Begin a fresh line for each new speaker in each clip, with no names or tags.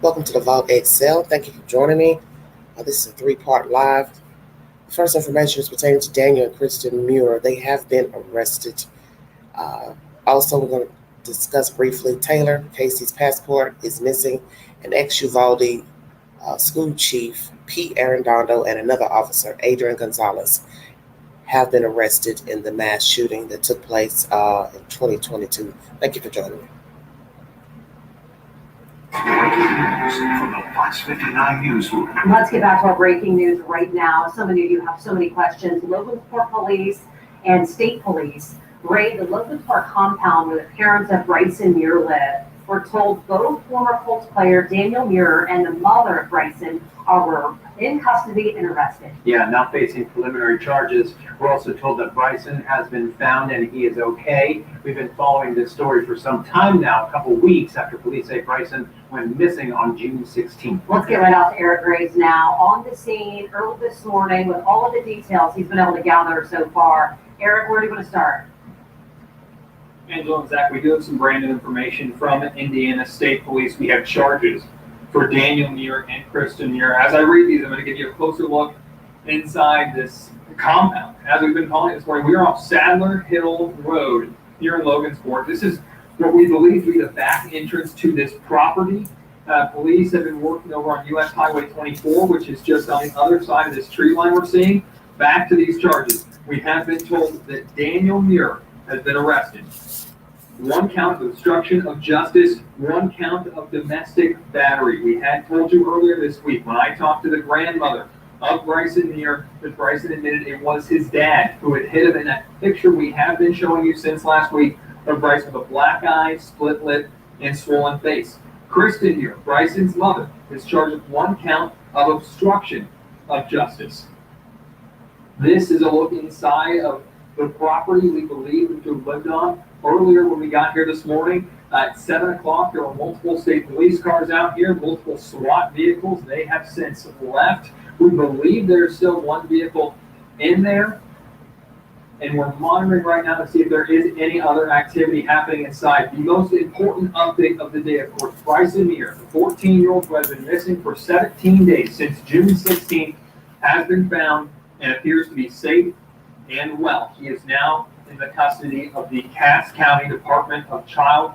Welcome to the Vault Excel. Thank you for joining me. This is a three-part live. The first information is pertaining to Daniel and Kristin Muir. They have been arrested. Also, we're going to discuss briefly Taylor. Casey's passport is missing. And Ex-Uvalde school chief Pete Arredondo and another officer, Adrian Gonzalez, have been arrested in the mass shooting that took place in 2022. Thank you for joining me.
Breaking news from the Fox 59 newsroom.
Let's get back to our breaking news right now. So many of you have so many questions. Logansport Police and State Police raid the Logansport compound where the parents of Bryson Muir live. We're told both former Colts player Daniel Muir and the mother of Bryson are in custody and arrested.
Yeah, now facing preliminary charges. We're also told that Bryson has been found and he is okay. We've been following this story for some time now, a couple weeks after police say Bryson went missing on June 16th.
Let's get right out to Eric Graves now on the scene early this morning with all of the details he's been able to gather so far. Eric, where do you want to start?
Angela and Zach, we do have some brand new information from Indiana State Police. We have charges for Daniel Muir and Kristin Muir. As I read these, I'm going to give you a closer look inside this compound. As we've been calling it this morning, we are off Sadler Hill Road here in Logansport. This is what we believe to be the back entrance to this property. Police have been working over on US Highway 24, which is just on the other side of this tree line we're seeing. Back to these charges. We have been told that Daniel Muir has been arrested. 1 count of obstruction of justice, 1 count of domestic battery. We had told you earlier this week when I talked to the grandmother of Bryson Muir that Bryson admitted it was his dad who had hit him in that picture we have been showing you since last week of Bryson with a black eye, split lip, and swollen face. Kristin Muir, Bryson's mother, is charged with 1 count of obstruction of justice. This is a look inside of the property we believe to have lived on. Earlier when we got here this morning at 7 o'clock, there were multiple state police cars out here, multiple SWAT vehicles. They have since left. We believe there's still 1 vehicle in there, and we're monitoring right now to see if there is any other activity happening inside. The most important update of the day, of course, Bryson Muir, the 14-year-old who has been missing for 17 days since June 16th, has been found and appears to be safe and well. He is now in the custody of the Cass County Department of Child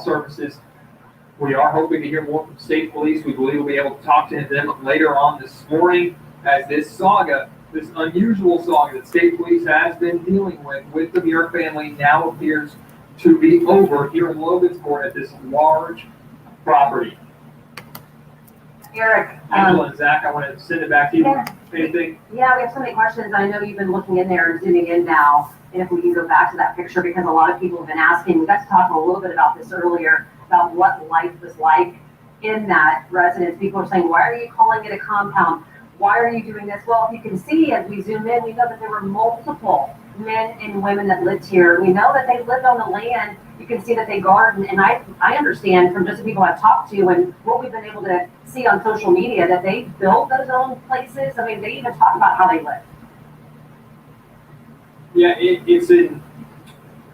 Services. We are hoping to hear more from state police. We believe we'll be able to talk to them later on this morning as this saga, this unusual saga that state police has been dealing with the Muir family now appears to be over here in Logansport at this large property.
Eric.
Angela and Zach, I want to send it back to you.
Yeah.
Anything?
Yeah, we have so many questions. I know you've been looking in there and zooming in now. And if we can go back to that picture, because a lot of people have been asking, we got to talk a little bit about this earlier, about what life was like in that residence. People are saying, why are you calling it a compound? Why are you doing this? Well, if you can see, as we zoom in, we know that there were multiple men and women that lived here. We know that they lived on the land. You can see that they garden. And I understand from just the people I've talked to and what we've been able to see on social media that they built those own places. I mean, they even talk about how they live.
Yeah, it's in,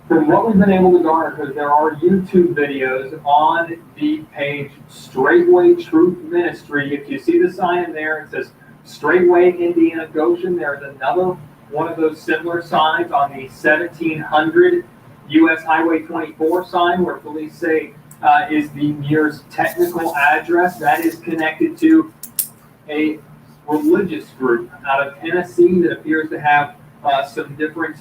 from what we've been able to garner, because there are YouTube videos on the page Straightway Truth Ministry. If you see the sign in there, it says Straightway Indiana Goshen. There's another one of those similar signs on the 1700 US Highway 24 sign where police say is the Muir's technical address. That is connected to a religious group out of Tennessee that appears to have some different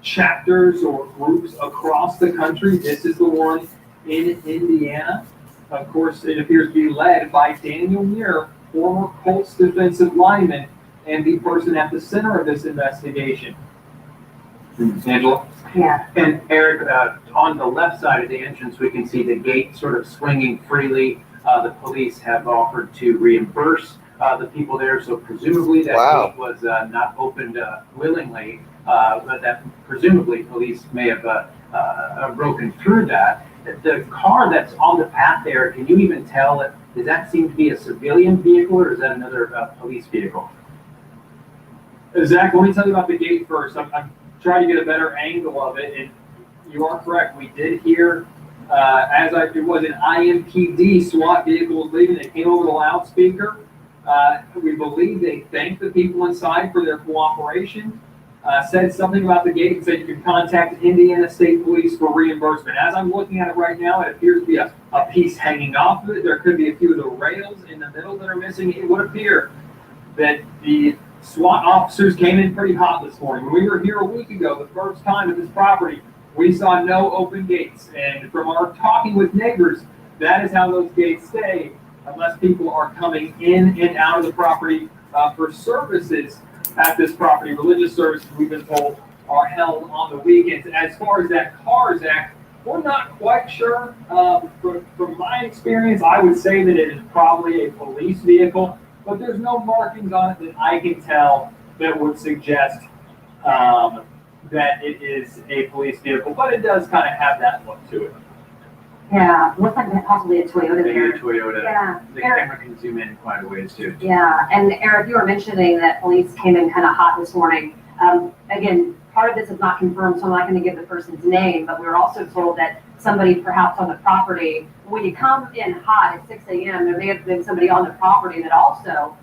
chapters or groups across the country. This is the one in Indiana. Of course, it appears to be led by Daniel Muir, former Colts defensive lineman, and the person at the center of this investigation. Angela?
Yeah.
And Eric, on the left side of the entrance, we can see the gate sort of swinging freely. The police have offered to reimburse the people there, so presumably that gate was not opened willingly, but that presumably police may have broken through that. The car that's on the path there, can you even tell, does that seem to be a civilian vehicle or is that another police vehicle?
Zach, let me tell you about the gate first. I'm trying to get a better angle of it. And you are correct. We did hear It was an IMPD SWAT vehicle was leaving. They came over the loudspeaker. We believe they thanked the people inside for their cooperation. Said something about the gate and said you can contact Indiana State Police for reimbursement. As I'm looking at it right now, it appears to be a piece hanging off of it. There could be a few of the rails in the middle that are missing. It would appear that the SWAT officers came in pretty hot this morning. When we were here a week ago, the first time at this property, we saw no open gates. And from our talking with neighbors, that is how those gates stay unless people are coming in and out of the property for services at this property. Religious services, we've been told, are held on the weekends. As far as that CARS Act, we're not quite sure. From my experience, I would say that it is probably a police vehicle, but there's no markings on it that I can tell that would suggest that it is a police vehicle, but it does kind of have that look to it.
Yeah, looks like possibly a Toyota
Maybe
there.
a Toyota.
Yeah.
The camera can zoom in quite a ways too.
Yeah, and Eric, you were mentioning that police came in kind of hot this morning. Again, part of this is not confirmed, so I'm not going to give the person's name, but we were also told that somebody perhaps on the property, when you come in hot at 6 a.m., there may have been somebody on the property that also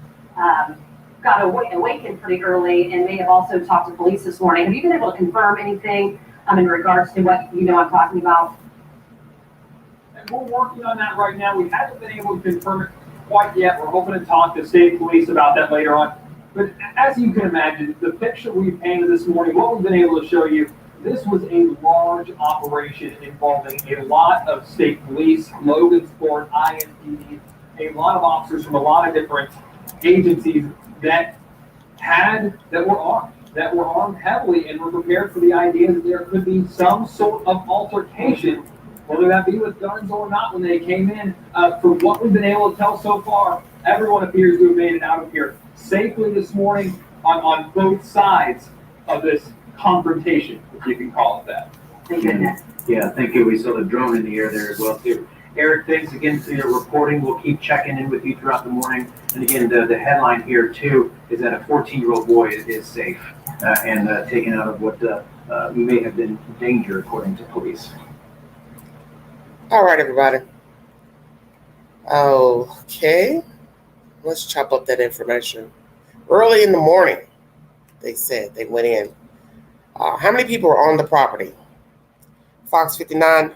got awakened pretty early and may have also talked to police this morning. Have you been able to confirm anything in regards to what I'm talking about?
And we're working on that right now. We haven't been able to confirm it quite yet. We're hoping to talk to state police about that later on. But as you can imagine, the picture we painted this morning, what we've been able to show you, this was a large operation involving a lot of state police, Logansport, IMPD, a lot of officers from a lot of different agencies that were armed heavily and were prepared for the idea that there could be some sort of altercation, whether that be with guns or not, when they came in. From what we've been able to tell so far, everyone appears to have made it out of here safely this morning on both sides of this confrontation, if you can call it that.
Thank goodness.
Yeah, thank you. We saw the drone in the air there as well too. Eric, thanks again for your reporting. We'll keep checking in with you throughout the morning. And again, the headline here too is that a 14-year-old boy is safe and taken out of what may have been danger, according to police.
All right, everybody. Okay. Let's chop up that information. Early in the morning, they said they went in. How many people are on the property? Fox 59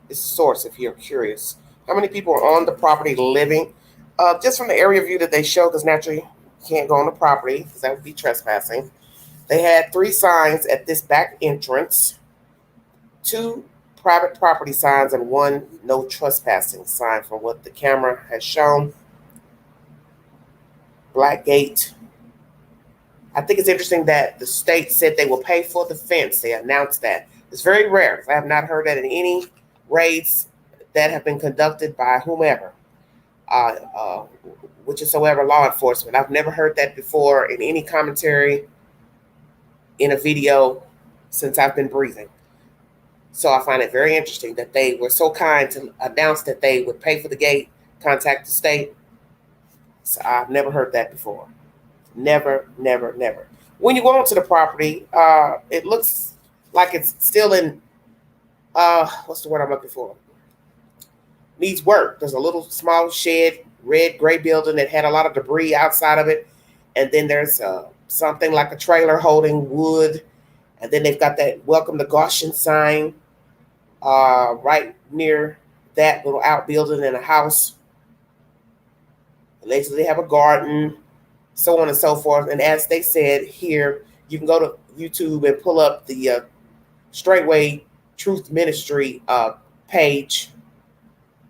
is the source if you're curious. How many people are on the property living? Just from the area view that they show, because naturally you can't go on the property because that would be trespassing. They had 3 signs at this back entrance, 2 private property signs and 1 no trespassing sign from what the camera has shown. Black gate. I think it's interesting that the state said they will pay for the fence. They announced that. It's very rare. I have not heard that in any raids that have been conducted by whomever, whichsoever law enforcement. I've never heard that before in any commentary in a video since I've been breathing. So I find it very interesting that they were so kind to announce that they would pay for the gate, contact the state. So I've never heard that before. Never, never, never. When you go onto the property, it looks like it's still in, what's the word I'm looking for? Needs work. There's a little small shed, red, gray building that had a lot of debris outside of it. And then there's something like a trailer holding wood. And then they've got that welcome to Goshen sign right near that little outbuilding and a house. Allegedly, they have a garden, so on and so forth. And as they said here, you can go to YouTube and pull up the Straightway Truth Ministry page,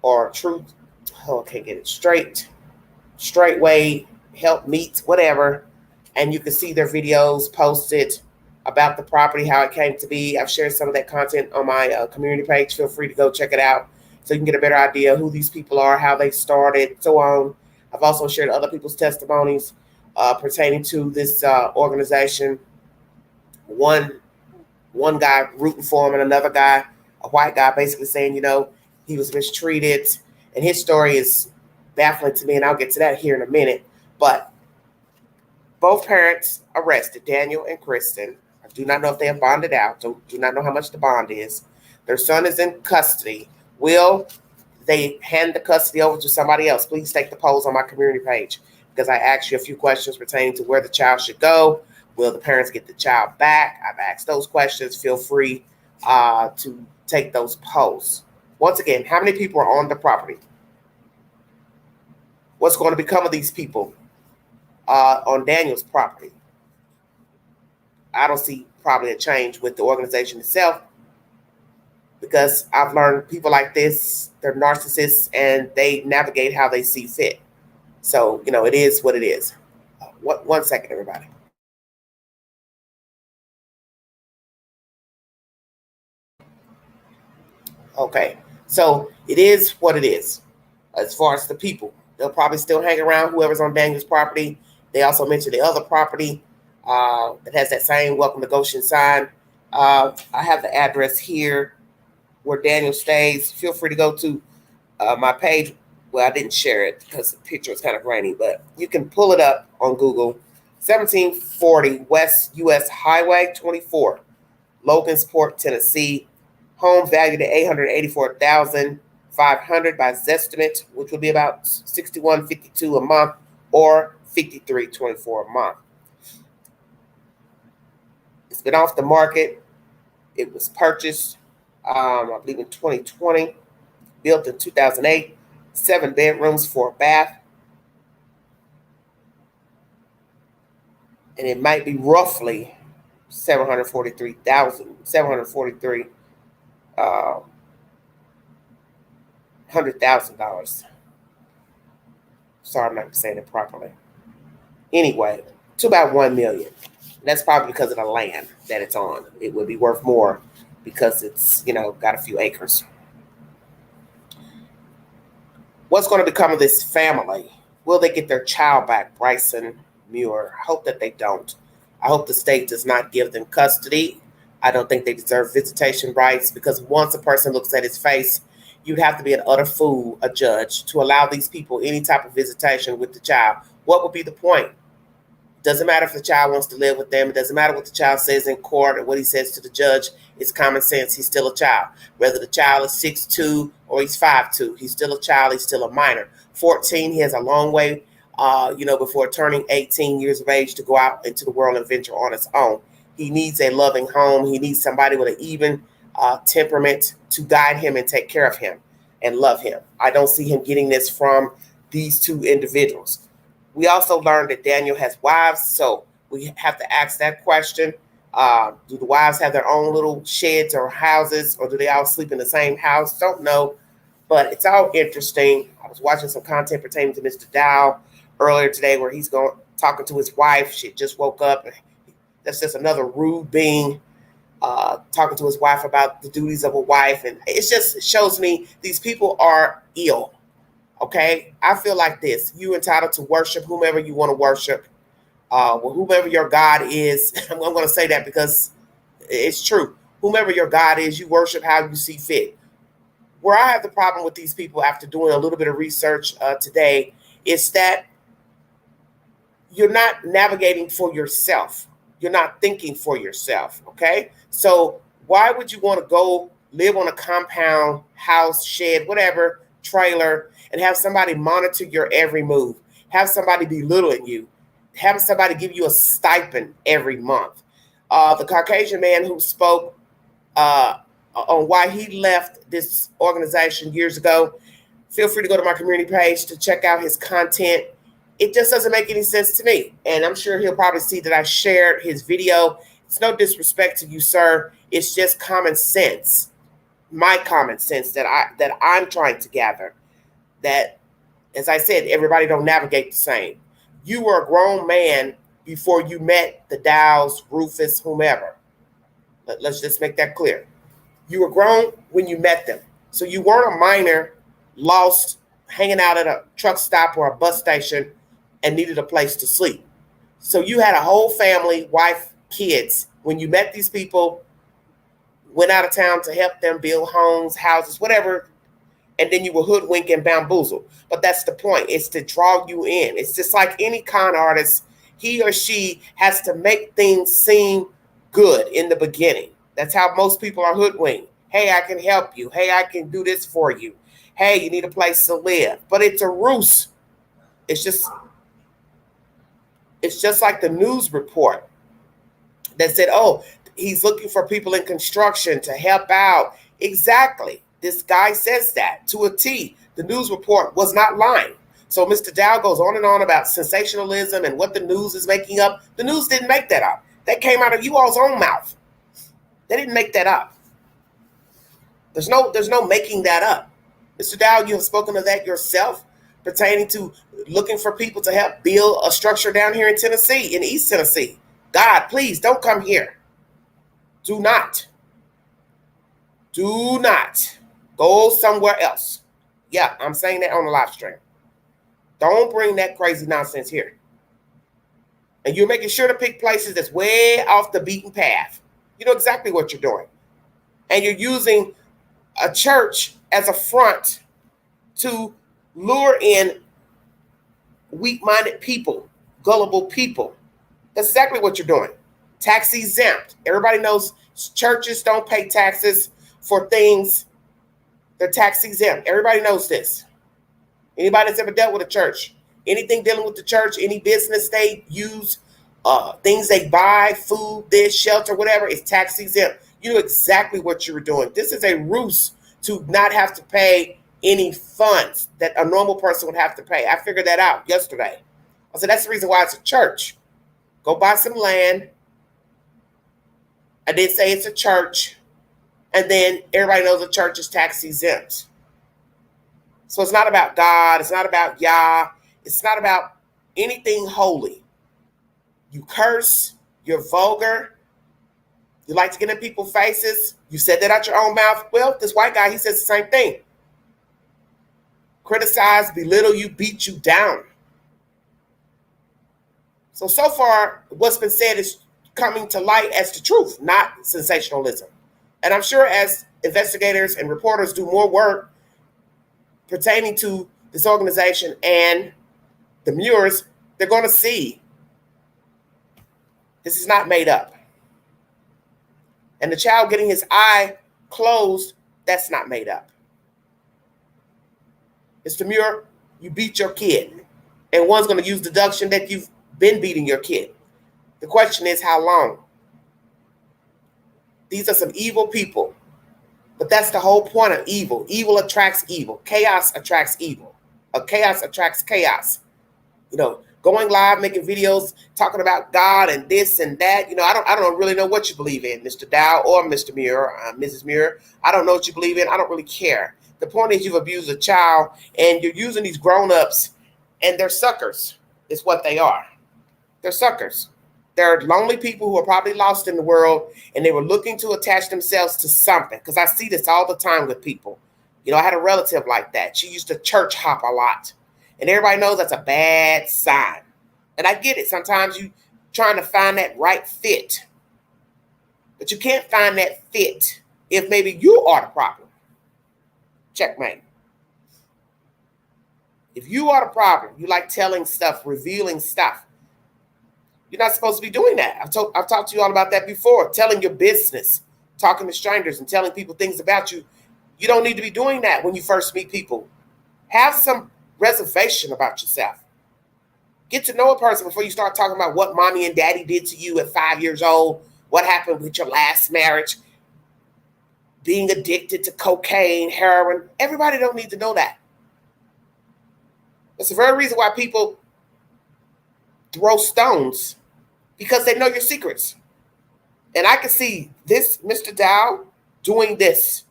or Truth, I can't get it, Straightway Help Meets, whatever. And you can see their videos posted about the property, how it came to be. I've shared some of that content on my community page. Feel free to go check it out so you can get a better idea who these people are, how they started, so on. I've also shared other people's testimonies pertaining to this organization. One guy rooting for him, and another guy, a white guy, basically saying, he was mistreated. And his story is baffling to me, and I'll get to that here in a minute. But both parents arrested, Daniel and Kristin. I do not know if they have bonded out. Do not know how much the bond is. Their son is in custody. Will they hand the custody over to somebody else? Please take the polls on my community page because I asked you a few questions pertaining to where the child should go. Will the parents get the child back? I've asked those questions. Feel free to take those polls. Once again, how many people are on the property? What's going to become of these people on Daniel's property? I don't see probably a change with the organization itself because I've learned people like this, they're narcissists and they navigate how they see fit. So, it is what it is. One second, everybody. Okay, so it is what it is. As far as the people, they'll probably still hang around whoever's on Daniel's property. They also mentioned the other property that has that same Welcome to Goshen sign. I have the address here where Daniel stays. Feel free to go to my page. Well, I didn't share it because the picture was kind of grainy, but you can pull it up on Google. 1740 West US Highway 24, Logansport, Tennessee. Home valued at $884,500 by Zestimate, which would be about $61.52 a month or $53.24 a month. It's been off the market. It was purchased, I believe, in 2020. Built in 2008. 7 bedrooms, 4 bath. And it might be roughly $743,000. $100,000. Sorry, I'm not saying it properly. Anyway, to about $1 million. That's probably because of the land that it's on. It would be worth more because it's, got a few acres. What's going to become of this family? Will they get their child back, Bryson, Muir? I hope that they don't. I hope the state does not give them custody. I don't think they deserve visitation rights because once a person looks at his face, you'd have to be an utter fool, a judge, to allow these people any type of visitation with the child. What would be the point? Doesn't matter if the child wants to live with them. It doesn't matter what the child says in court or what he says to the judge. It's common sense. He's still a child. Whether the child is 6'2" or he's 5'2", he's still a child. He's still a minor. 14, he has a long way, before turning 18 years of age to go out into the world and venture on his own. He needs a loving home. He needs somebody with an even temperament to guide him and take care of him and love him. I don't see him getting this from these two individuals. We also learned that Daniel has wives, so we have to ask that question. Do the wives have their own little sheds or houses, or do they all sleep in the same house? Don't know, but it's all interesting. I was watching some content pertaining to Mr. Dow earlier today where he's talking to his wife. She just woke up. That's just another rude being talking to his wife about the duties of a wife. And it shows me these people are ill. Okay, I feel like this. You're entitled to worship whomever you want to worship. Whomever your God is, I'm going to say that because it's true. Whomever your God is, you worship how you see fit. Where I have the problem with these people after doing a little bit of research today is that you're not navigating for yourself. You're not thinking for yourself, okay? So why would you want to go live on a compound, house, shed, whatever, trailer, and have somebody monitor your every move, have somebody belittling you, have somebody give you a stipend every month? The Caucasian man who spoke on why he left this organization years ago, feel free to go to my community page to check out his content. It just doesn't make any sense to me. And I'm sure he'll probably see that I shared his video. It's no disrespect to you, sir. It's just common sense. My common sense that I'm trying to gather. That, as I said, everybody don't navigate the same. You were a grown man before you met the Dows, Rufus, whomever. Let's just make that clear. You were grown when you met them. So you weren't a minor, lost, hanging out at a truck stop or a bus station and needed a place to sleep. So you had a whole family, wife, kids. When you met these people, went out of town to help them build homes, houses, whatever, and then you were hoodwinked and bamboozled. But that's the point. It's to draw you in. It's just like any con artist. He or she has to make things seem good in the beginning. That's how most people are hoodwinked. Hey, I can help you. Hey, I can do this for you. Hey, you need a place to live. But it's a ruse. It's just like the news report that said, oh, he's looking for people in construction to help out. Exactly. This guy says that to a T. The news report was not lying. So Mr. Dow goes on and on about sensationalism and what the news is making up. The news didn't make that up. That came out of you all's own mouth. They didn't make that up. There's no making that up. Mr. Dow, you have spoken of that yourself, pertaining to looking for people to help build a structure down here in Tennessee, in East Tennessee. God, please don't come here. Do not. Do not. Go somewhere else. Yeah, I'm saying that on the live stream. Don't bring that crazy nonsense here. And you're making sure to pick places that's way off the beaten path. You know exactly what you're doing. And you're using a church as a front to lure in weak-minded people, gullible people. That's exactly what you're doing. Tax exempt. Everybody knows churches don't pay taxes for things. They're tax exempt. Everybody knows this. Anybody that's ever dealt with a church, anything dealing with the church, any business they use, things they buy, food, this, shelter, whatever, is tax exempt. You know exactly what you were doing. This is a ruse to not have to pay any funds that a normal person would have to pay. I figured that out yesterday. I said, that's the reason why it's a church. Go buy some land. I didn't say it's a church. And then everybody knows the church is tax exempt. So it's not about God. It's not about Yah. It's not about anything holy. You curse. You're vulgar. You like to get in people's faces. You said that out your own mouth. Well, this white guy, he says the same thing. Criticize, belittle you, beat you down. So far, what's been said is coming to light as the truth, not sensationalism. And I'm sure as investigators and reporters do more work pertaining to this organization and the Muirs, they're going to see this is not made up. And the child getting his eye closed, that's not made up. Mr. Muir, you beat your kid. And one's going to use deduction that you've been beating your kid. The question is, how long? These are some evil people. But that's the whole point of evil. Evil attracts evil. Chaos attracts evil. Chaos attracts chaos. You know, going live, making videos, talking about God and this and that. You know, I don't really know what you believe in, Mr. Dow or Mr. Muir, Mrs. Muir. I don't know what you believe in. I don't really care. The point is you've abused a child and you're using these grown-ups and they're suckers is what they are. They're suckers. They're lonely people who are probably lost in the world and they were looking to attach themselves to something. Because I see this all the time with people. You know, I had a relative like that. She used to church hop a lot. And everybody knows that's a bad sign. And I get it. Sometimes you trying to find that right fit. But you can't find that fit if maybe you are the problem. Checkmate. If you are the problem, you like telling stuff, revealing stuff. You're not supposed to be doing that. I've talked to you all about that before. Telling your business, talking to strangers and telling people things about you. You don't need to be doing that when you first meet people. Have some reservation about yourself. Get to know a person before you start talking about what mommy and daddy did to you at 5 years old, what happened with your last marriage, being addicted to cocaine, heroin. Everybody don't need to know that. That's the very reason why people throw stones, because they know your secrets. And I can see this Mr. Dow doing this.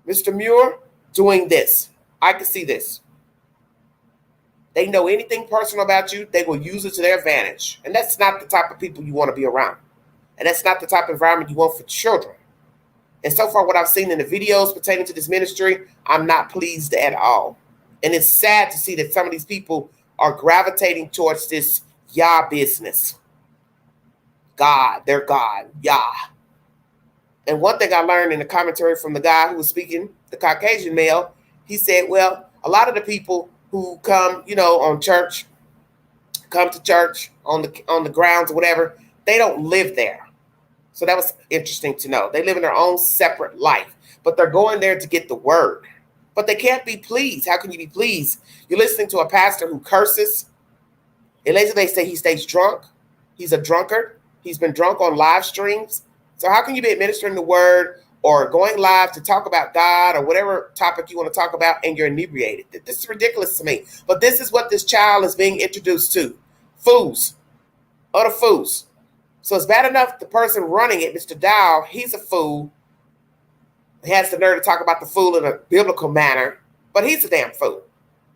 Mr. Muir doing this. I can see this. They know anything personal about you, they will use it to their advantage. And that's not the type of people you want to be around. And that's not the type of environment you want for children. And so far, what I've seen in the videos pertaining to this ministry, I'm not pleased at all. And it's sad to see that some of these people are gravitating towards this Yah business. God, their God, Yah. And one thing I learned in the commentary from the guy who was speaking, the Caucasian male, he said, well, a lot of the people who come, you know, come to church on the grounds or whatever, they don't live there. So that was interesting to know. They live in their own separate life. but they're going there to get the word. But they can't be pleased. How can you be pleased? You're listening to a pastor who curses. And later they say he stays drunk. He's a drunkard. He's been drunk on live streams. So how can you be administering the word or going live to talk about God or whatever topic you want to talk about and you're inebriated? This is ridiculous to me. But this is what this child is being introduced to. Fools. Utter fools. So it's bad enough the person running it, Mr. Dow, he's a fool. He has the nerve to talk about the fool in a biblical manner, but he's a damn fool.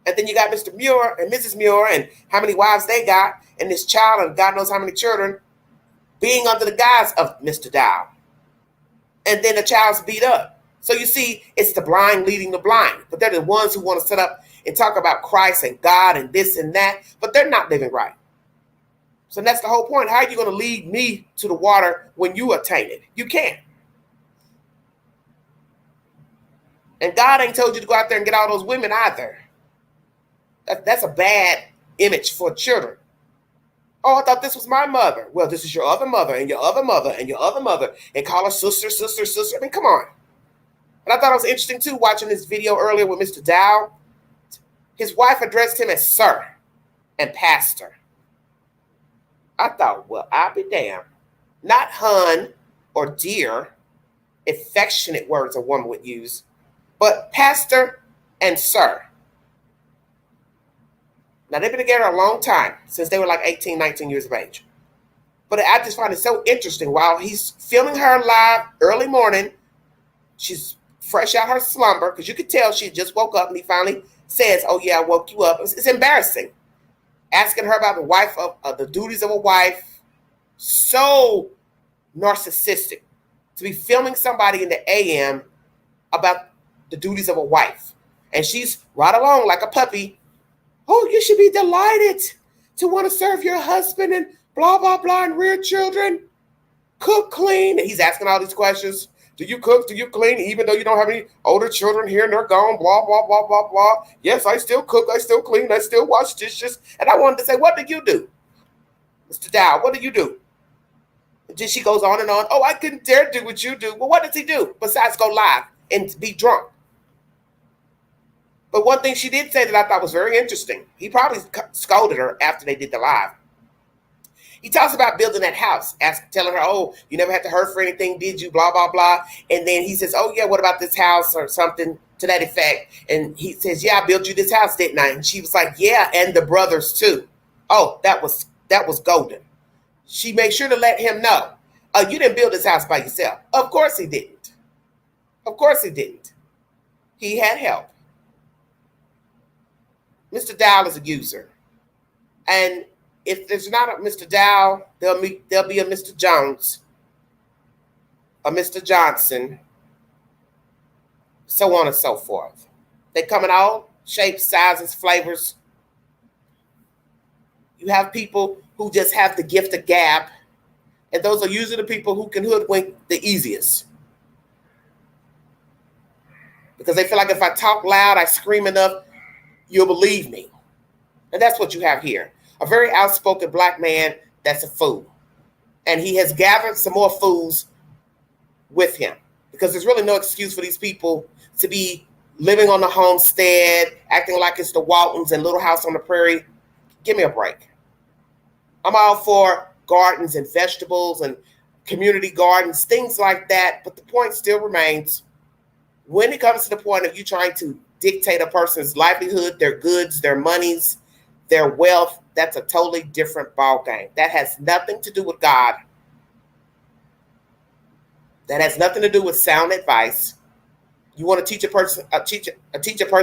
And then you got Mr. Muir and Mrs. Muir and how many wives they got, and this child and God knows how many children being under the guise of Mr. Dow. And then the child's beat up. So you see, it's the blind leading the blind. But they're the ones who want to sit up and talk about Christ and God and this and that, but they're not living right. So that's the whole point. How are you going to lead me to the water when you are tainted? You can't. And God ain't told you to go out there and get all those women either. That's a bad image for children. Oh, I thought this was my mother. Well, this is your other mother and your other mother and your other mother. And call her sister, sister, sister. I mean, come on. And I thought it was interesting, too, watching this video earlier with Mr. Dow. His wife addressed him as sir and pastor. I thought, well, I'll be damned. Not hun or dear, affectionate words a woman would use, but pastor and sir. Now, they've been together a long time, since they were like 18, 19 years of age. But I just find it so interesting. While he's filming her live early morning, she's fresh out her slumber, because you could tell she just woke up, and he finally says, oh, yeah, I woke you up. It's embarrassing. Asking her about the wife of the duties of a wife. So narcissistic to be filming somebody in the AM about the duties of a wife. And she's right along like a puppy. Oh, you should be delighted to want to serve your husband and blah, blah, blah, and rear children. Cook, clean. And he's asking all these questions. Do you cook? Do you clean? Even though you don't have any older children here and they're gone, blah, blah, blah, blah, blah. Yes, I still cook. I still clean. I still wash dishes. And I wanted to say, what did you do? Mr. Dow, what do you do? And then she goes on and on. Oh, I couldn't dare do what you do. Well, what does he do besides go live and be drunk? But one thing she did say that I thought was very interesting. He probably scolded her after they did the live. He talks about building that house, telling her, oh, you never had to hurt for anything, did you? Blah, blah, blah. And then he says, oh, yeah, what about this house or something to that effect? And he says, yeah, I built you this house, didn't I? And she was like, yeah, and the brothers too. Oh, that was golden. She made sure to let him know, oh, you didn't build this house by yourself. Of course he didn't. Of course he didn't. He had help. Mr. Dow is a user. And if there's not a Mr. Dow, there'll be a Mr. Jones, a Mr. Johnson, so on and so forth. They come in all shapes, sizes, flavors. You have people who just have the gift of gab, and those are usually the people who can hoodwink the easiest. Because they feel like if I talk loud, I scream enough, you'll believe me. And that's what you have here. A very outspoken black man that's a fool. And he has gathered some more fools with him. Because there's really no excuse for these people to be living on the homestead, acting like it's the Waltons and Little House on the Prairie. Give me a break. I'm all for gardens and vegetables and community gardens, things like that. But the point still remains, when it comes to the point of you trying to dictate a person's livelihood, their goods, their monies, their wealth, that's a totally different ball game. That has nothing to do with God. That has nothing to do with sound advice. You want to teach a person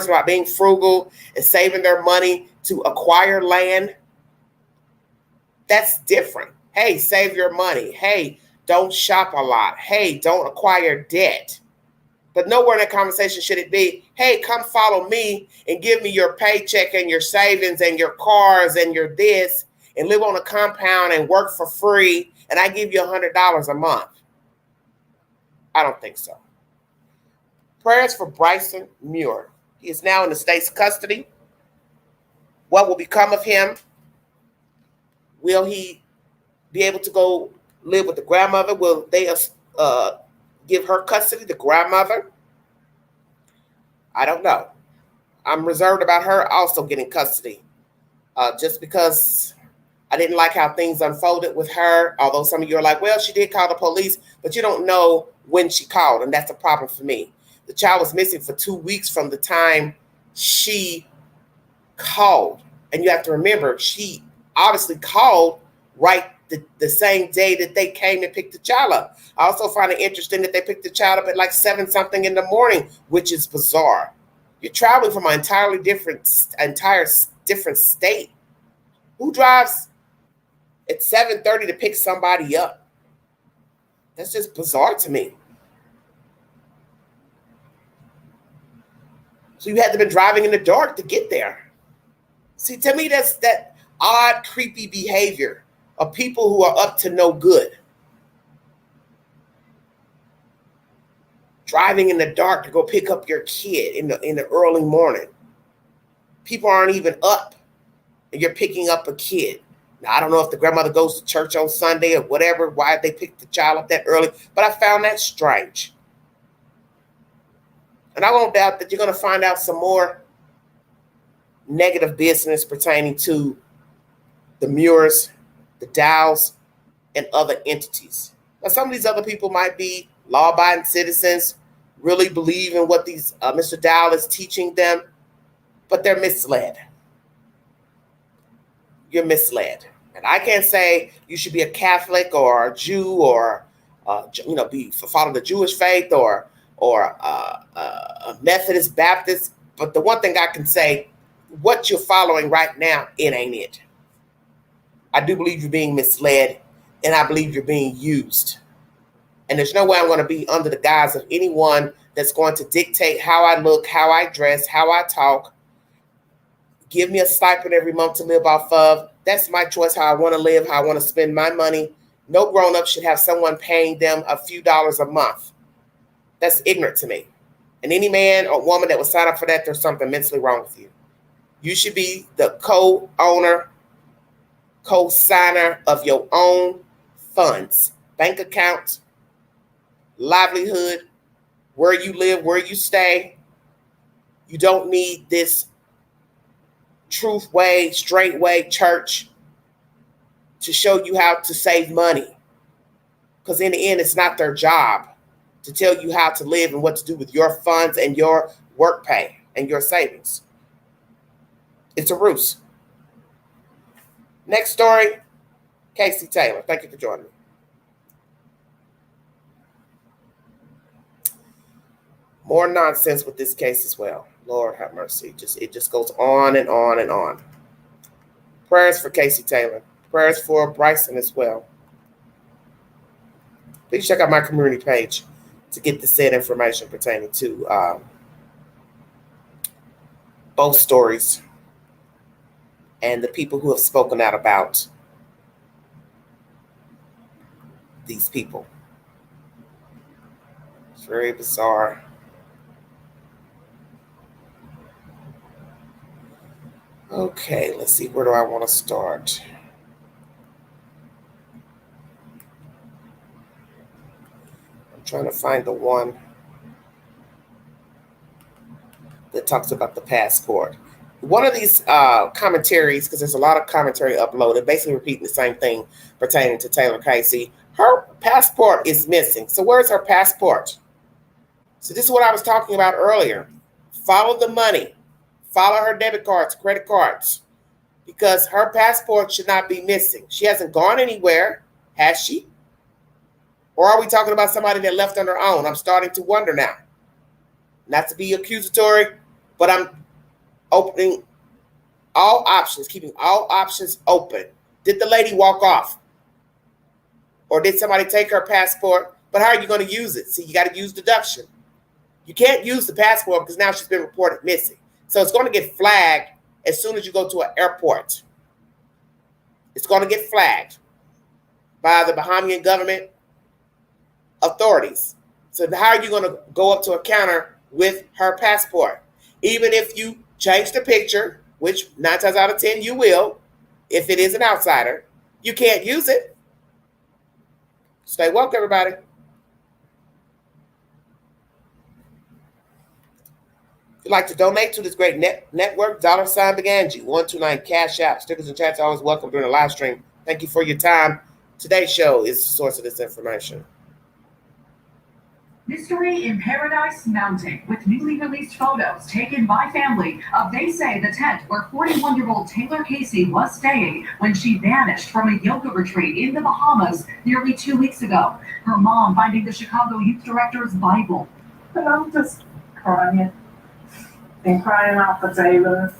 about being frugal and saving their money to acquire land? That's different. Hey, save your money. Hey, don't shop a lot. Hey, don't acquire debt. But nowhere in that conversation should it be, hey, come follow me and give me your paycheck and your savings and your cars and your this and live on a compound and work for free and I give you $100 a month. I don't think so. Prayers for Bryson Muir. He is now in the state's custody. What will become of him? Will he be able to go live with the grandmother? Will they give her custody, the grandmother? I don't know. I'm reserved about her also getting custody. Just because I didn't like how things unfolded with her, although some of you are like, well, she did call the police, but you don't know when she called, and that's a problem for me. The child was missing for 2 weeks from the time she called. And you have to remember, she obviously called right the same day that they came and picked the child up. I also find it interesting that they picked the child up at like 7 something in the morning, which is bizarre. You're traveling from an entire different state. Who drives at 7:30 to pick somebody up? That's just bizarre to me. So you had to be driving in the dark to get there. See, to me, that's that odd, creepy behavior of people who are up to no good. Driving in the dark to go pick up your kid in the early morning. People aren't even up, and you're picking up a kid. Now, I don't know if the grandmother goes to church on Sunday or whatever, why they picked the child up that early, but I found that strange. And I won't doubt that you're going to find out some more negative business pertaining to the Muirs, the Dows, and other entities. Now, some of these other people might be law-abiding citizens, really believe in what these Mr. Dow is teaching them, but they're misled. You're misled. And I can't say you should be a Catholic or a Jew or follow the Jewish faith or a Methodist, Baptist. But the one thing I can say, what you're following right now, it ain't it. I do believe you're being misled, and I believe you're being used. And there's no way I'm going to be under the guise of anyone that's going to dictate how I look, how I dress, how I talk. Give me a stipend every month to live off of. That's my choice, how I want to live, how I want to spend my money. No grown-up should have someone paying them a few dollars a month. That's ignorant to me. And any man or woman that would sign up for that, there's something mentally wrong with you. You should be the co-owner, co-signer of your own funds, bank account, livelihood, where you live, where you stay. You don't need this truth way, straight way church to show you how to save money. Because in the end, it's not their job to tell you how to live and what to do with your funds and your work pay and your savings. It's a ruse. Next story, Casey Taylor. Thank you for joining me. More nonsense with this case as well. Lord have mercy. It just goes on and on and on. Prayers for Casey Taylor. Prayers for Bryson as well. Please check out my community page to get the said information pertaining to both stories and the people who have spoken out about these people. It's very bizarre. Okay, let's see. Where do I want to start? I'm trying to find the one that talks about the passport. One of these commentaries, because there's a lot of commentary uploaded, basically repeating the same thing pertaining to Taylor Casey. Her passport is missing. So where's her passport? So this is what I was talking about earlier. Follow the money. Follow her debit cards, credit cards, because her passport should not be missing. She hasn't gone anywhere, has she? Or are we talking about somebody that left on her own? I'm starting to wonder now. Not to be accusatory, but I'm opening all options, keeping all options open. Did the lady walk off? Or did somebody take her passport? But how are you going to use it? See, you got to use deduction. You can't use the passport because now she's been reported missing. So it's going to get flagged as soon as you go to an airport. It's going to get flagged by the Bahamian government authorities. So how are you going to go up to a counter with her passport? Even if you change the picture, which 9 times out of 10 you will, if it is an outsider, you can't use it. Stay woke, everybody. If you'd like to donate to this great network, $Big 129 Cash App. Stickers and chats are always welcome during the live stream. Thank you for your time. Today's show is the source of this information.
Mystery in Paradise Mountain, with newly released photos taken by family of, they say, the tent where 41-year-old Taylor Casey was staying when she vanished from a yoga retreat in the Bahamas nearly 2 weeks ago. Her mom finding the Chicago youth director's Bible.
And I'm just crying and crying out for Taylor,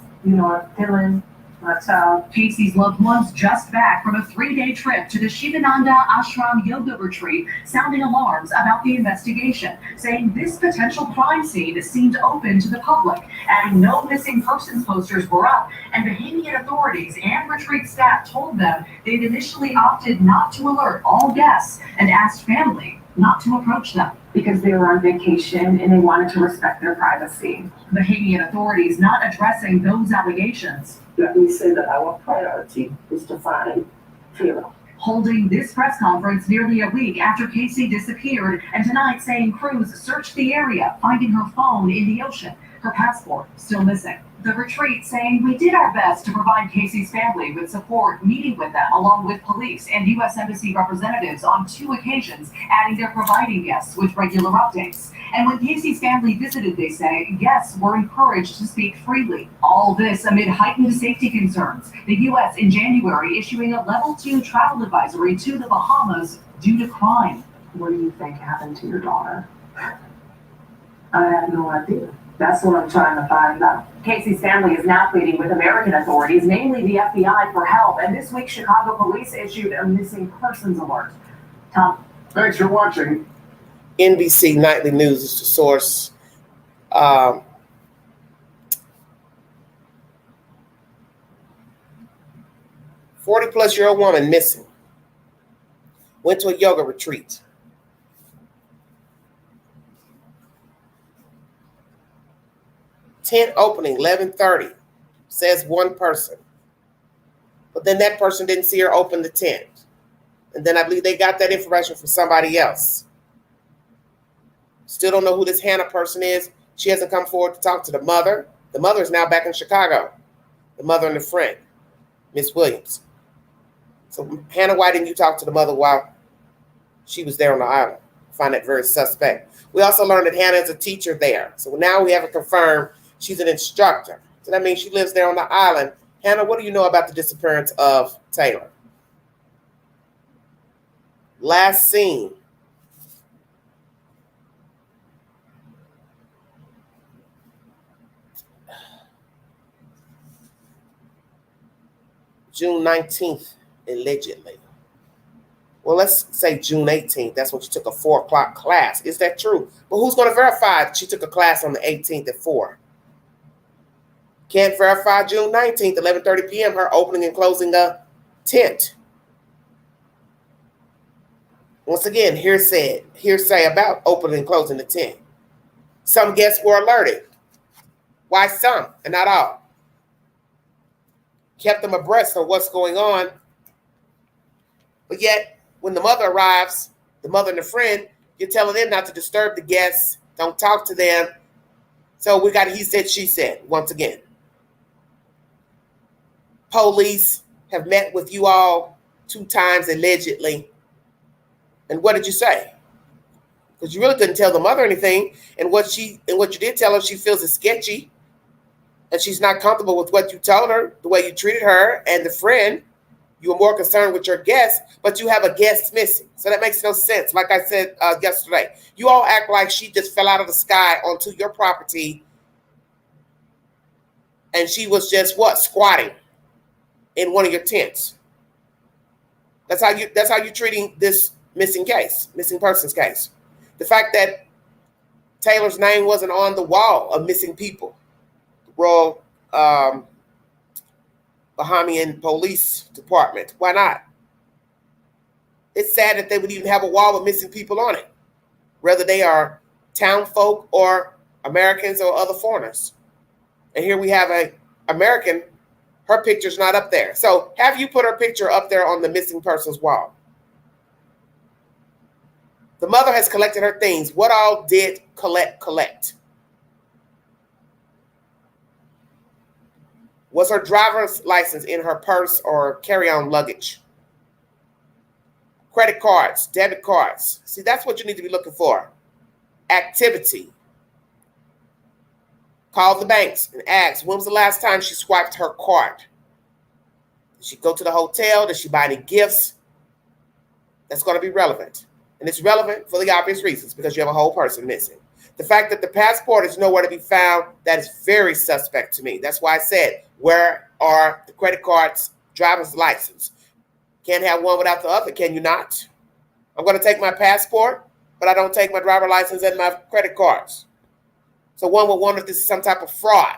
killing my child.
Casey's loved ones just back from a 3-day trip to the Shivananda Ashram yoga retreat, sounding alarms about the investigation, saying this potential crime scene seemed open to the public, adding no missing persons posters were up, and Bahamian authorities and retreat staff told them they'd initially opted not to alert all guests and asked family not to approach them.
Because they were on vacation and they wanted to respect their privacy.
Bahamian authorities not addressing those allegations.
Let me say that our priority is to find Taylor.
Holding this press conference nearly a week after Casey disappeared, and tonight saying crews searched the area, finding her phone in the ocean, her passport still missing. The retreat saying we did our best to provide Casey's family with support, meeting with them along with police and U.S. Embassy representatives on 2 occasions, adding they're providing guests with regular updates. And when Casey's family visited, they say, guests were encouraged to speak freely. All this amid heightened safety concerns. The U.S. in January issuing a level 2 travel advisory to the Bahamas due to crime.
What do you think happened to your daughter? I have no idea. That's what I'm trying to find out.
Casey's family is now pleading with American authorities, namely the FBI, for help. And this week, Chicago police issued a missing persons alert. Tom.
Thanks for watching.
NBC Nightly News is the source. 40-plus-year-old woman missing. Went to a yoga retreat. Tent opening 11:30, says one person. But then that person didn't see her open the tent. And then I believe they got that information from somebody else. Still don't know who this Hannah person is. She hasn't come forward to talk to the mother. The mother is now back in Chicago. The mother and the friend, Miss Williams. So Hannah, why didn't you talk to the mother while she was there on the island? I find that very suspect. We also learned that Hannah is a teacher there. So now we have it confirmed she's an instructor. So that means she lives there on the island. Hannah, what do you know about the disappearance of Taylor? Last seen. June 19th, allegedly. Well, let's say June 18th. That's when she took a 4 o'clock class. Is that true? But who's going to verify that she took a class on the 18th at 4? Can't verify June 19th, 11:30 p.m., her opening and closing a tent. Once again, hearsay about opening and closing the tent. Some guests were alerted. Why some and not all? Kept them abreast of what's going on. But yet, when the mother arrives, the mother and the friend, you're telling them not to disturb the guests, don't talk to them. So we got he said, she said, once again. Police have met with you all 2 times, allegedly. And what did you say? Because you really couldn't tell the mother anything. And what you did tell her, she feels is sketchy. And she's not comfortable with what you told her, the way you treated her and the friend. You were more concerned with your guest, but you have a guest missing. So that makes no sense. Like I said yesterday, you all act like she just fell out of the sky onto your property. And she was just squatting in one of your tents. That's how you're treating this missing persons case. The fact that Taylor's name wasn't on the wall of missing people. Royal Bahamian Police Department. Why not? It's sad that they would even have a wall with missing people on it, whether they are town folk or Americans or other foreigners. And here we have an American, her picture's not up there. So have you put her picture up there on the missing persons wall? The mother has collected her things. What all did collect? Was her driver's license in her purse or carry-on luggage? Credit cards, debit cards. See, that's what you need to be looking for. Activity. Call the banks and ask, when was the last time she swiped her card? Did she go to the hotel? Did she buy any gifts? That's going to be relevant. And it's relevant for the obvious reasons, because you have a whole person missing. The fact that the passport is nowhere to be found, that is very suspect to me. That's why I said, where are the credit cards, driver's license? Can't have one without the other, can you not? I'm going to take my passport, but I don't take my driver's license and my credit cards. So one would wonder if this is some type of fraud.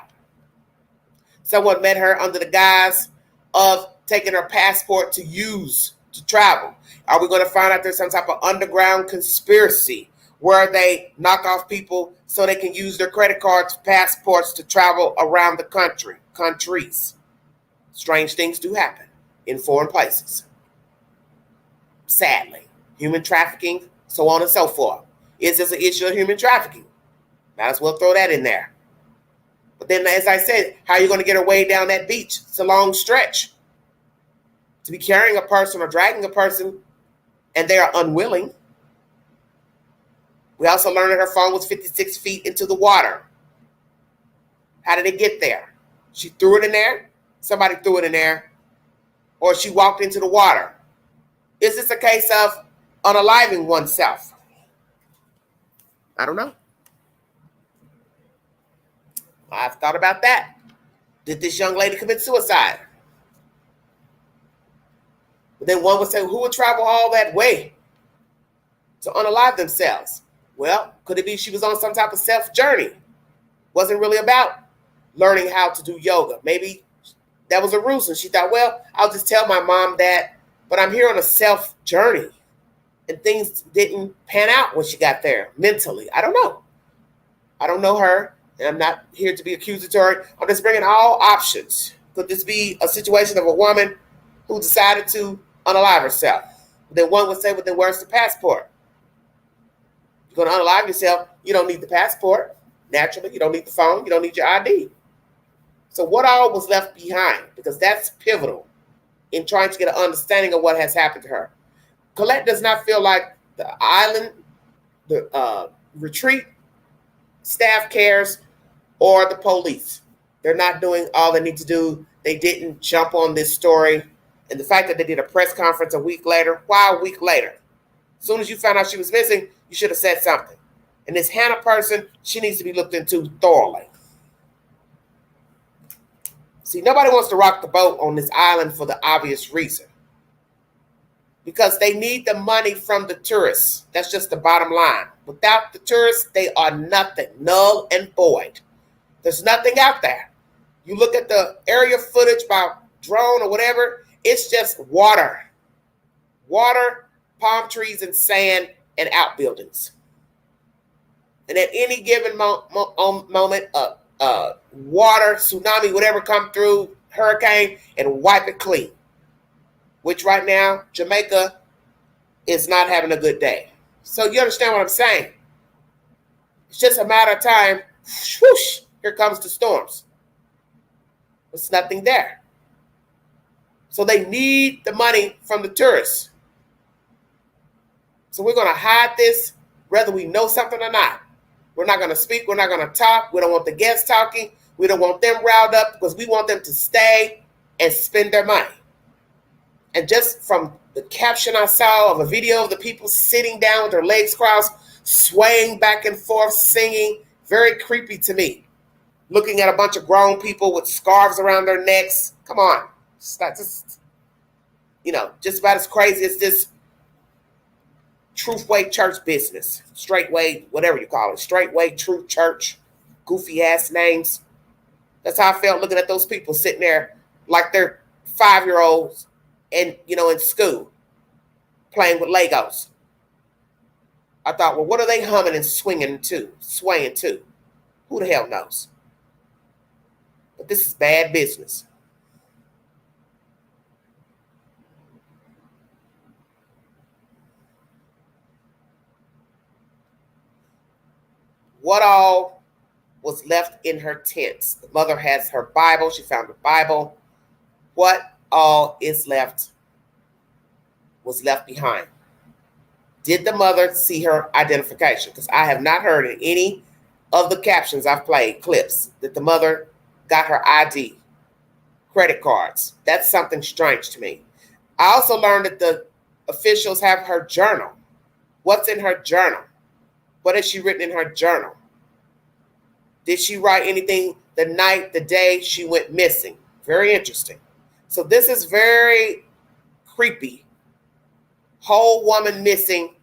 Someone met her under the guise of taking her passport to use to travel. Are we going to find out there's some type of underground conspiracy where they knock off people so they can use their credit cards, passports to travel around the countries? Strange things do happen in foreign places. Sadly, human trafficking, so on and so forth. Is this an issue of human trafficking? Might as well throw that in there. But then, as I said, how are you going to get her way down that beach? It's a long stretch. To be carrying a person or dragging a person and they are unwilling. We also learned that her phone was 56 feet into the water. How did it get there? She threw it in there? Somebody threw it in there. Or she walked into the water. Is this a case of unaliving oneself? I don't know. I've thought about that. Did this young lady commit suicide? But then one would say, who would travel all that way to unalive themselves? Well, could it be she was on some type of self-journey? Wasn't really about learning how to do yoga. Maybe that was a ruse, and she thought, well, I'll just tell my mom that, but I'm here on a self-journey. And things didn't pan out when she got there mentally. I don't know. I don't know her, and I'm not here to be accusatory. I'm just bringing all options. Could this be a situation of a woman who decided to unalive herself? Then one would say, well, then where's the passport? You're going to unalive yourself, you don't need the passport. Naturally, you don't need the phone. You don't need your ID. So what all was left behind? Because that's pivotal in trying to get an understanding of what has happened to her. Colette does not feel like the island, the retreat, staff cares, or the police. They're not doing all they need to do. They didn't jump on this story. And the fact that they did a press conference a week later, why a week later? As soon as you found out she was missing, you should have said something. And this Hannah person, she needs to be looked into thoroughly. See, nobody wants to rock the boat on this island for the obvious reason. Because they need the money from the tourists. That's just the bottom line. Without the tourists, they are nothing, null and void. There's nothing out there. You look at the area footage by drone or whatever, it's just water. Water, palm trees, and sand, and outbuildings. And at any given moment, water, tsunami, whatever come through, hurricane, and wipe it clean. Which right now, Jamaica is not having a good day. So you understand what I'm saying? It's just a matter of time. Whoosh, here comes the storms. There's nothing there. So they need the money from the tourists. So we're going to hide this, whether we know something or not. We're not going to speak. We're not going to talk. We don't want the guests talking. We don't want them riled up because we want them to stay and spend their money. And just from the caption I saw of a video of the people sitting down with their legs crossed, swaying back and forth, singing, very creepy to me. Looking at a bunch of grown people with scarves around their necks. Come on. It's not just, just about as crazy as this Truth Way Church business. Straight Way, whatever you call it. Straight Way Truth Church. Goofy ass names. That's how I felt looking at those people sitting there like they're 5-year-olds and, in school playing with Legos. I thought, well, what are they humming and swaying to? Who the hell knows? But this is bad business. What all was left in her tents. The mother has her Bible. She found her Bible. What all was left behind? Did the mother see her identification? Because I have not heard in any of the captions I've played, clips, that the mother got her ID, credit cards. That's something strange to me. I also learned that the officials have her journal. What's in her journal? What has she written in her journal? Did she write anything the night, the day she went missing? Very interesting. So this is very creepy. Whole woman missing.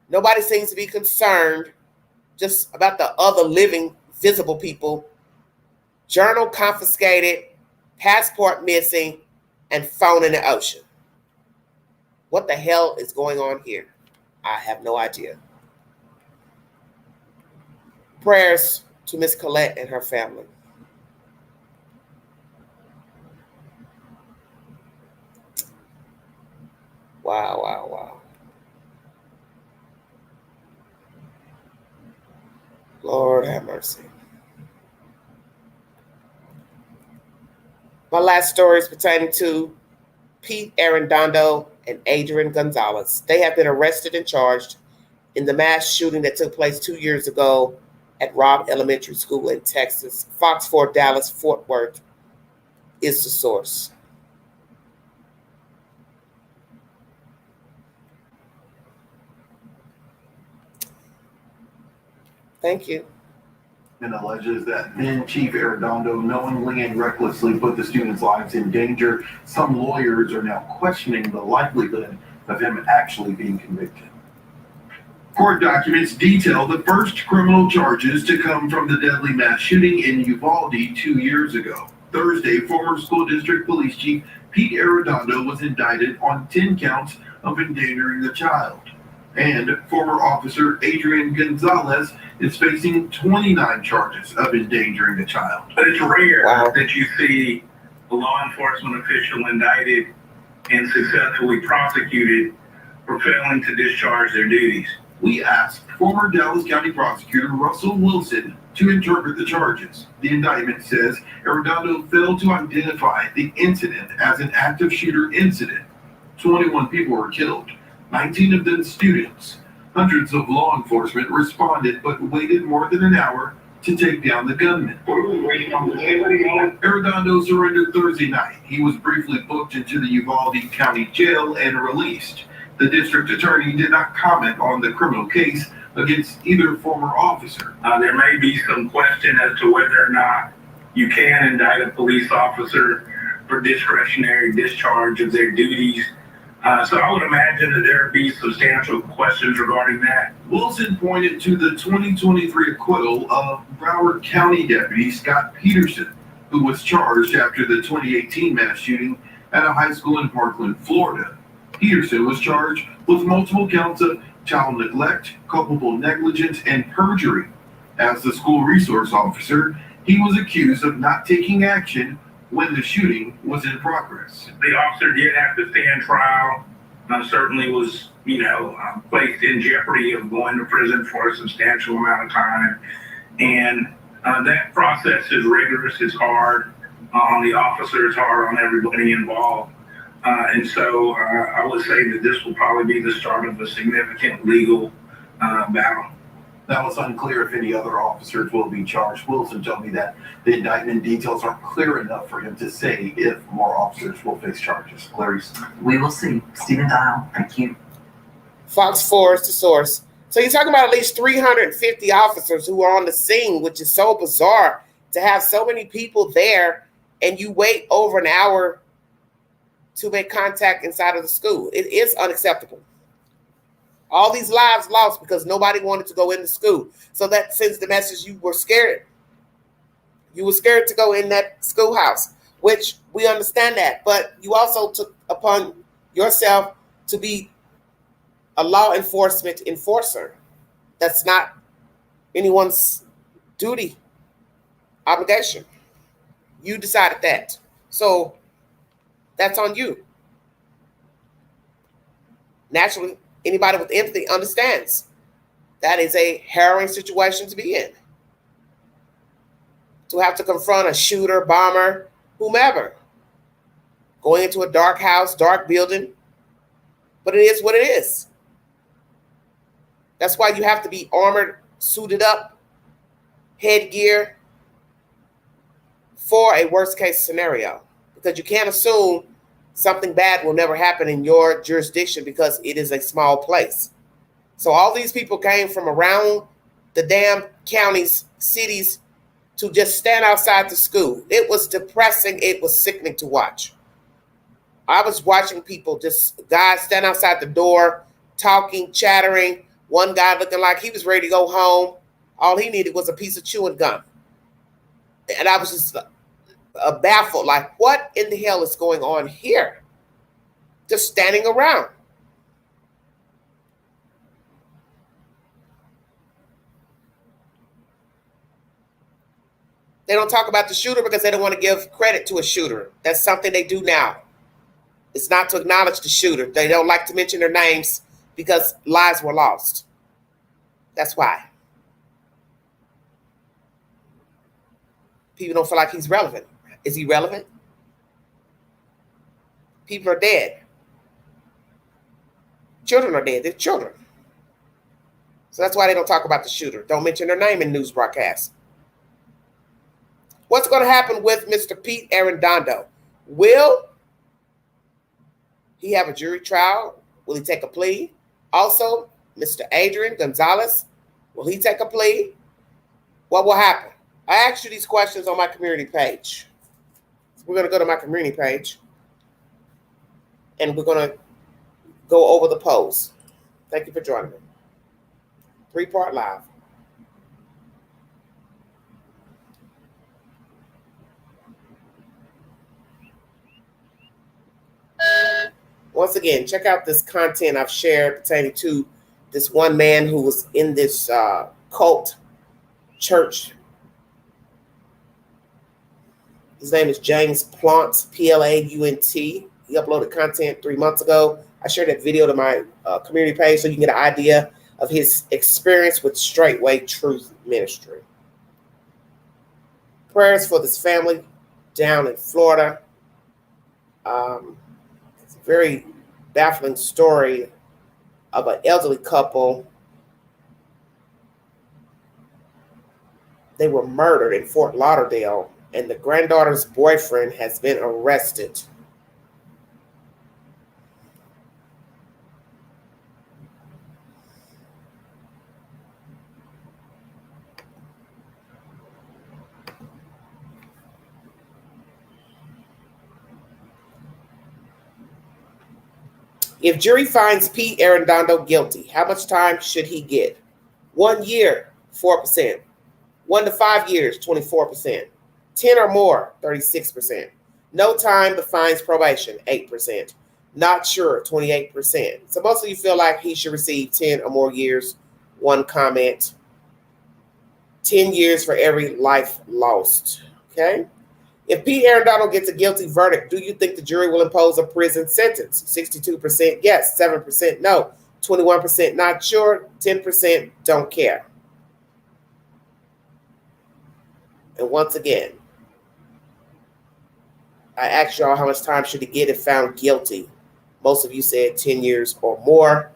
Nobody seems to be concerned just about the other living, visible people. Journal confiscated, passport missing, and phone in the ocean. What the hell is going on here? I have no idea. Prayers to Miss Colette and her family. Wow, wow, wow. Lord have mercy. My last story is pertaining to Pete Arredondo and Adrian Gonzalez. They have been arrested and charged in the mass shooting that took place 2 years ago at Robb Elementary School in Texas. Fox 4 Dallas Fort Worth is the source. Thank you.
And alleges that then Chief Arredondo knowingly and recklessly put the students' lives in danger. Some lawyers are now questioning the likelihood of him actually being convicted. Court documents detail the first criminal charges to come from the deadly mass shooting in Uvalde 2 years ago. Thursday, former school district police chief Pete Arredondo was indicted on 10 counts of endangering a child. And former officer Adrian Gonzalez is facing 29 charges of endangering a child.
But it's rare that you see a law enforcement official indicted and successfully prosecuted for failing to discharge their duties.
We asked former Dallas County Prosecutor Russell Wilson to interpret the charges. The indictment says Arredondo failed to identify the incident as an active shooter incident. 21 people were killed, 19 of them students. Hundreds of law enforcement responded but waited more than an hour to take down the gunman. Arredondo surrendered Thursday night. He was briefly booked into the Uvalde County Jail and released. The district attorney did not comment on the criminal case against either former officer.
There may be some question as to whether or not you can indict a police officer for discretionary discharge of their duties. So I would imagine that there would be substantial questions regarding that.
Wilson pointed to the 2023 acquittal of Broward County Deputy Scott Peterson, who was charged after the 2018 mass shooting at a high school in Parkland, Florida. Peterson was charged with multiple counts of child neglect, culpable negligence, and perjury. As the school resource officer, he was accused of not taking action when the shooting was in progress.
The officer did have to stand trial, certainly was, placed in jeopardy of going to prison for a substantial amount of time. And that process is rigorous, it's hard on the officer, it's hard on everybody involved. And so I would say that this will probably be the start of a significant legal battle.
Now, it's unclear if any other officers will be charged. Wilson told me that the indictment details aren't clear enough for him to say if more officers will face charges. Clarice?
We will see. Stephen Dial, thank you.
Fox 4 is the source. So you're talking about at least 350 officers who are on the scene, which is so bizarre to have so many people there, and you wait over an hour to make contact inside of the school. It is unacceptable. All these lives lost because nobody wanted to go into school. So that sends the message you were scared. You were scared to go in that schoolhouse, which we understand that. But you also took upon yourself to be a law enforcement enforcer. That's not anyone's duty, obligation. You decided that. So that's on you. Naturally, anybody with empathy understands that is a harrowing situation to be in. to have to confront a shooter, bomber, whomever, going into a dark house, dark building. But it is what it is. That's why you have to be armored, suited up, headgear for a worst case scenario. Because you can't assume something bad will never happen in your jurisdiction because it is a small place. So all these people came from around the damn counties, cities, to just stand outside the school. It was depressing. It was sickening to watch. I was watching people, just guys stand outside the door, talking, chattering. One guy looking like he was ready to go home. All he needed was a piece of chewing gum. And I was just baffled, like, what in the hell is going on here? Just standing around. They don't talk about the shooter because they don't want to give credit to a shooter. That's something they do now. It's not to acknowledge the shooter. They don't like to mention their names because lives were lost. That's why. People don't feel like he's relevant. Is he relevant? People are dead. Children are dead. They're children. So that's why they don't talk about the shooter. Don't mention their name in news broadcasts. What's going to happen with Mr. Pete Arredondo? Will he have a jury trial? Will he take a plea? Also, Mr. Adrian Gonzalez, will he take a plea? What will happen? I asked you these questions on my community page. We're going to go to my community page and we're going to go over the polls. Thank you for joining me. 3-part live. Once again, check out this content I've shared pertaining to this one man who was in this cult church. His name is James Plant, P-L-A-U-N-T. He uploaded content 3 months ago. I shared that video to my community page so you can get an idea of his experience with Straightway Truth Ministry. Prayers for this family down in Florida. It's a very baffling story of an elderly couple. They were murdered in Fort Lauderdale, and the granddaughter's boyfriend has been arrested. If jury finds Pete Arredondo guilty, how much time should he get? 1 year, 4%. 1 to 5 years, 24%. 10 or more, 36%. No time but fines probation, 8%. Not sure, 28%. So most of you feel like he should receive 10 or more years. One comment. 10 years for every life lost. Okay? If Pete Arredondo gets a guilty verdict, do you think the jury will impose a prison sentence? 62% yes, 7% no, 21% not sure, 10% don't care. And once again, I asked y'all how much time should he get if found guilty. Most of you said 10 years or more.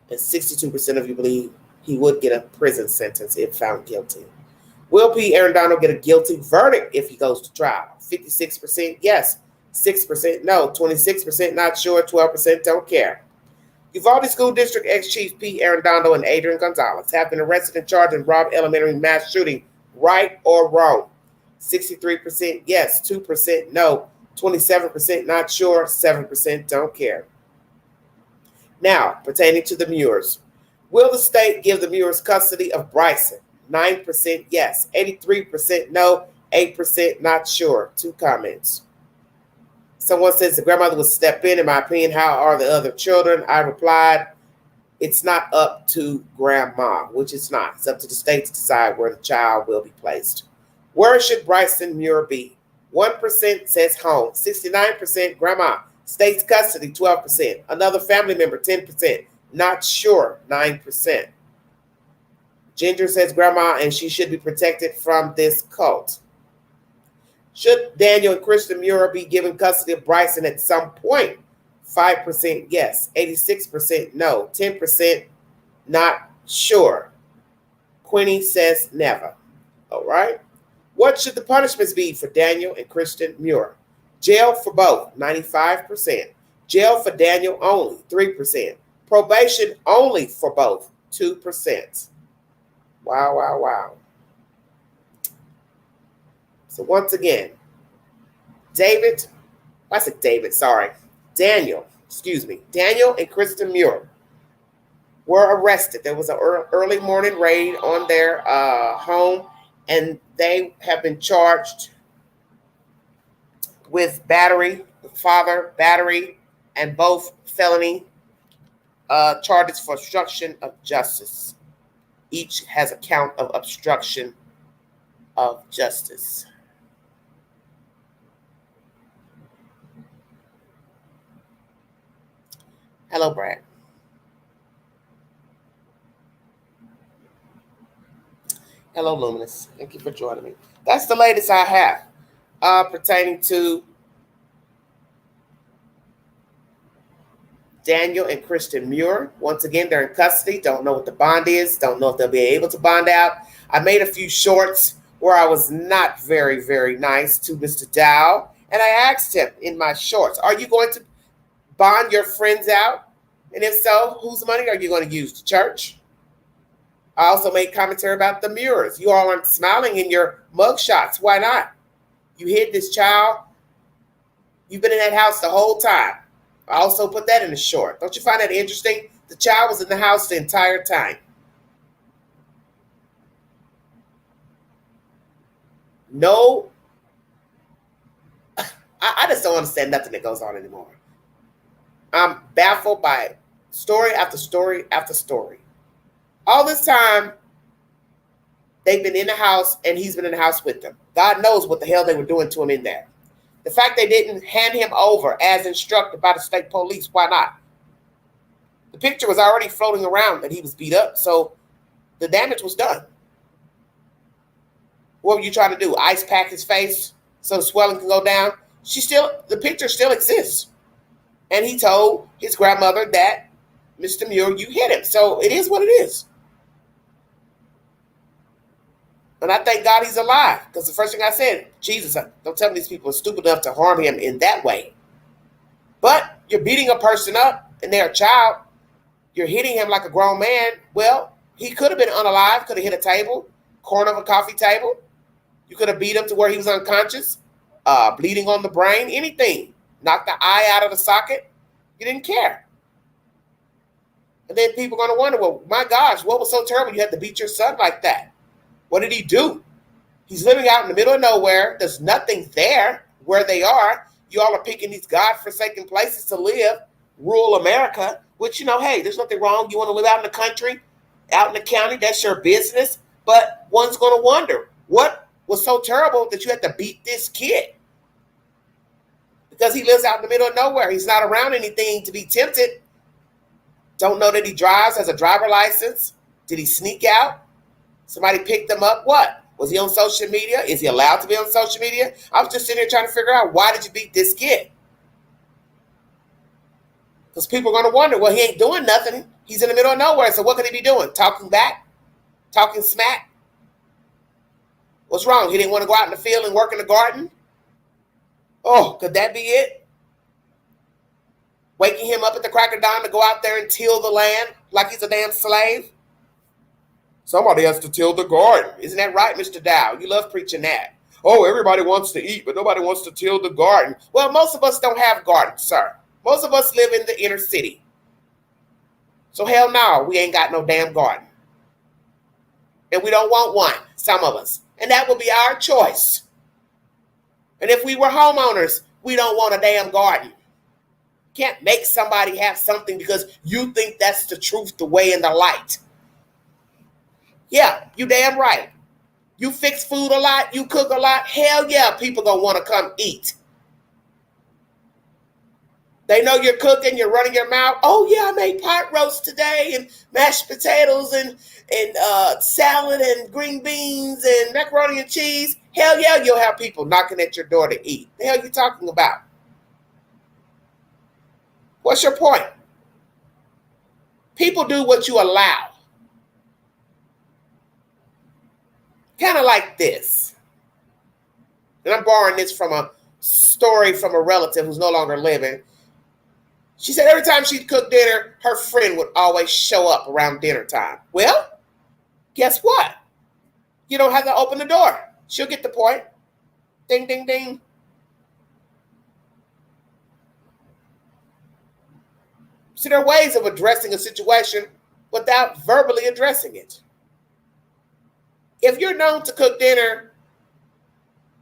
And 62% of you believe he would get a prison sentence if found guilty. Will Pete Arredondo get a guilty verdict if he goes to trial? 56% yes, 6% no, 26% not sure, 12% don't care. Uvalde School District ex-chief Pete Arredondo and Adrian Gonzalez have been arrested and charged in Robb Elementary mass shooting. Right or wrong? 63% yes, 2% no, 27% not sure, 7% don't care. Now, pertaining to the Muirs, will the state give the Muirs custody of Bryson? 9% yes, 83% no, 8% not sure. 2 comments. Someone says the grandmother would step in my opinion. How are the other children? I replied, it's not up to grandma, which it's not. It's up to the state to decide where the child will be placed. Where should Bryson Muir be? 1% says home, 69% grandma, state's custody 12%, another family member 10%, not sure 9%. Ginger says grandma and she should be protected from this cult. Should Daniel and Kristin Murer be given custody of Bryson at some point? 5% yes, 86% no, 10% not sure. Queenie says never. All right. What should the punishments be for Daniel and Kristin Murer? Jail for both, 95%. Jail for Daniel only, 3%. Probation only for both, 2%. Wow, wow, wow. So once again, Daniel and Kristin Murer were arrested. There was an early morning raid on their home, and they have been charged with battery, and both felony charges for obstruction of justice. Each has a count of obstruction of justice. Hello, Brad. Hello, Luminous. Thank you for joining me. That's the latest I have pertaining to Daniel and Kristin Murer. Once again, they're in custody. Don't know what the bond is. Don't know if they'll be able to bond out. I made a few shorts where I was not very, very nice to Mr. Dow. And I asked him in my shorts, are you going to bond your friends out? And if so, whose money are you going to use? The church? I also made commentary about the Muirers. You all aren't smiling in your mugshots. Why not? You hid this child. You've been in that house the whole time. I also put that in the short. Don't you find that interesting? The child was in the house the entire time. No, I just don't understand nothing that goes on anymore. I'm baffled by story after story after story. All this time, they've been in the house and he's been in the house with them. God knows what the hell they were doing to him in there. The fact they didn't hand him over as instructed by the state police, why not? The picture was already floating around that he was beat up, so the damage was done. What were you trying to do? Ice pack his face so the swelling can go down? The picture still exists. And he told his grandmother that, Mr. Muir, you hit him. So it is what it is. And I thank God he's alive. Because the first thing I said, Jesus, don't tell me these people are stupid enough to harm him in that way. But you're beating a person up and they're a child. You're hitting him like a grown man. Well, he could have been unalive, could have hit a table, corner of a coffee table. You could have beat him to where he was unconscious, bleeding on the brain, anything. Knocked the eye out of the socket. You didn't care. And then people are going to wonder, well, my gosh, what was so terrible you had to beat your son like that? What did he do? He's living out in the middle of nowhere. There's nothing there where they are. You all are picking these godforsaken places to live, rural America, which, hey, there's nothing wrong. You want to live out in the country, out in the county, that's your business. But one's going to wonder, what was so terrible that you had to beat this kid? Because he lives out in the middle of nowhere. He's not around anything to be tempted. Don't know that he drives, has a driver license. Did he sneak out? Somebody picked him up. What? Was he on social media? Is he allowed to be on social media? I was just sitting here trying to figure out, why did you beat this kid? Because people are going to wonder, well, he ain't doing nothing. He's in the middle of nowhere. So what could he be doing? Talking back? Talking smack? What's wrong? He didn't want to go out in the field and work in the garden? Oh, could that be it? Waking him up at the crack of dawn to go out there and till the land like he's a damn slave? Somebody has to till the garden. Isn't that right, Mr. Dow? You love preaching that. Oh, everybody wants to eat, but nobody wants to till the garden. Well, most of us don't have gardens, sir. Most of us live in the inner city. So hell no, we ain't got no damn garden. And we don't want one, some of us. And that will be our choice. And if we were homeowners, we don't want a damn garden. Can't make somebody have something because you think that's the truth, the way, and the light. Yeah, you damn right. You fix food a lot, you cook a lot, hell yeah, people gonna want to come eat. They know you're cooking, you're running your mouth. Oh yeah, I made pot roast today and mashed potatoes and salad and green beans and macaroni and cheese. Hell yeah, you'll have people knocking at your door to eat. The hell are you talking about? What's your point? People do what you allow. Kind of like this. And I'm borrowing this from a story from a relative who's no longer living. She said every time she'd cook dinner, her friend would always show up around dinner time. Well, guess what? You don't have to open the door. She'll get the point. Ding, ding, ding. See, there are ways of addressing a situation without verbally addressing it. If you're known to cook dinner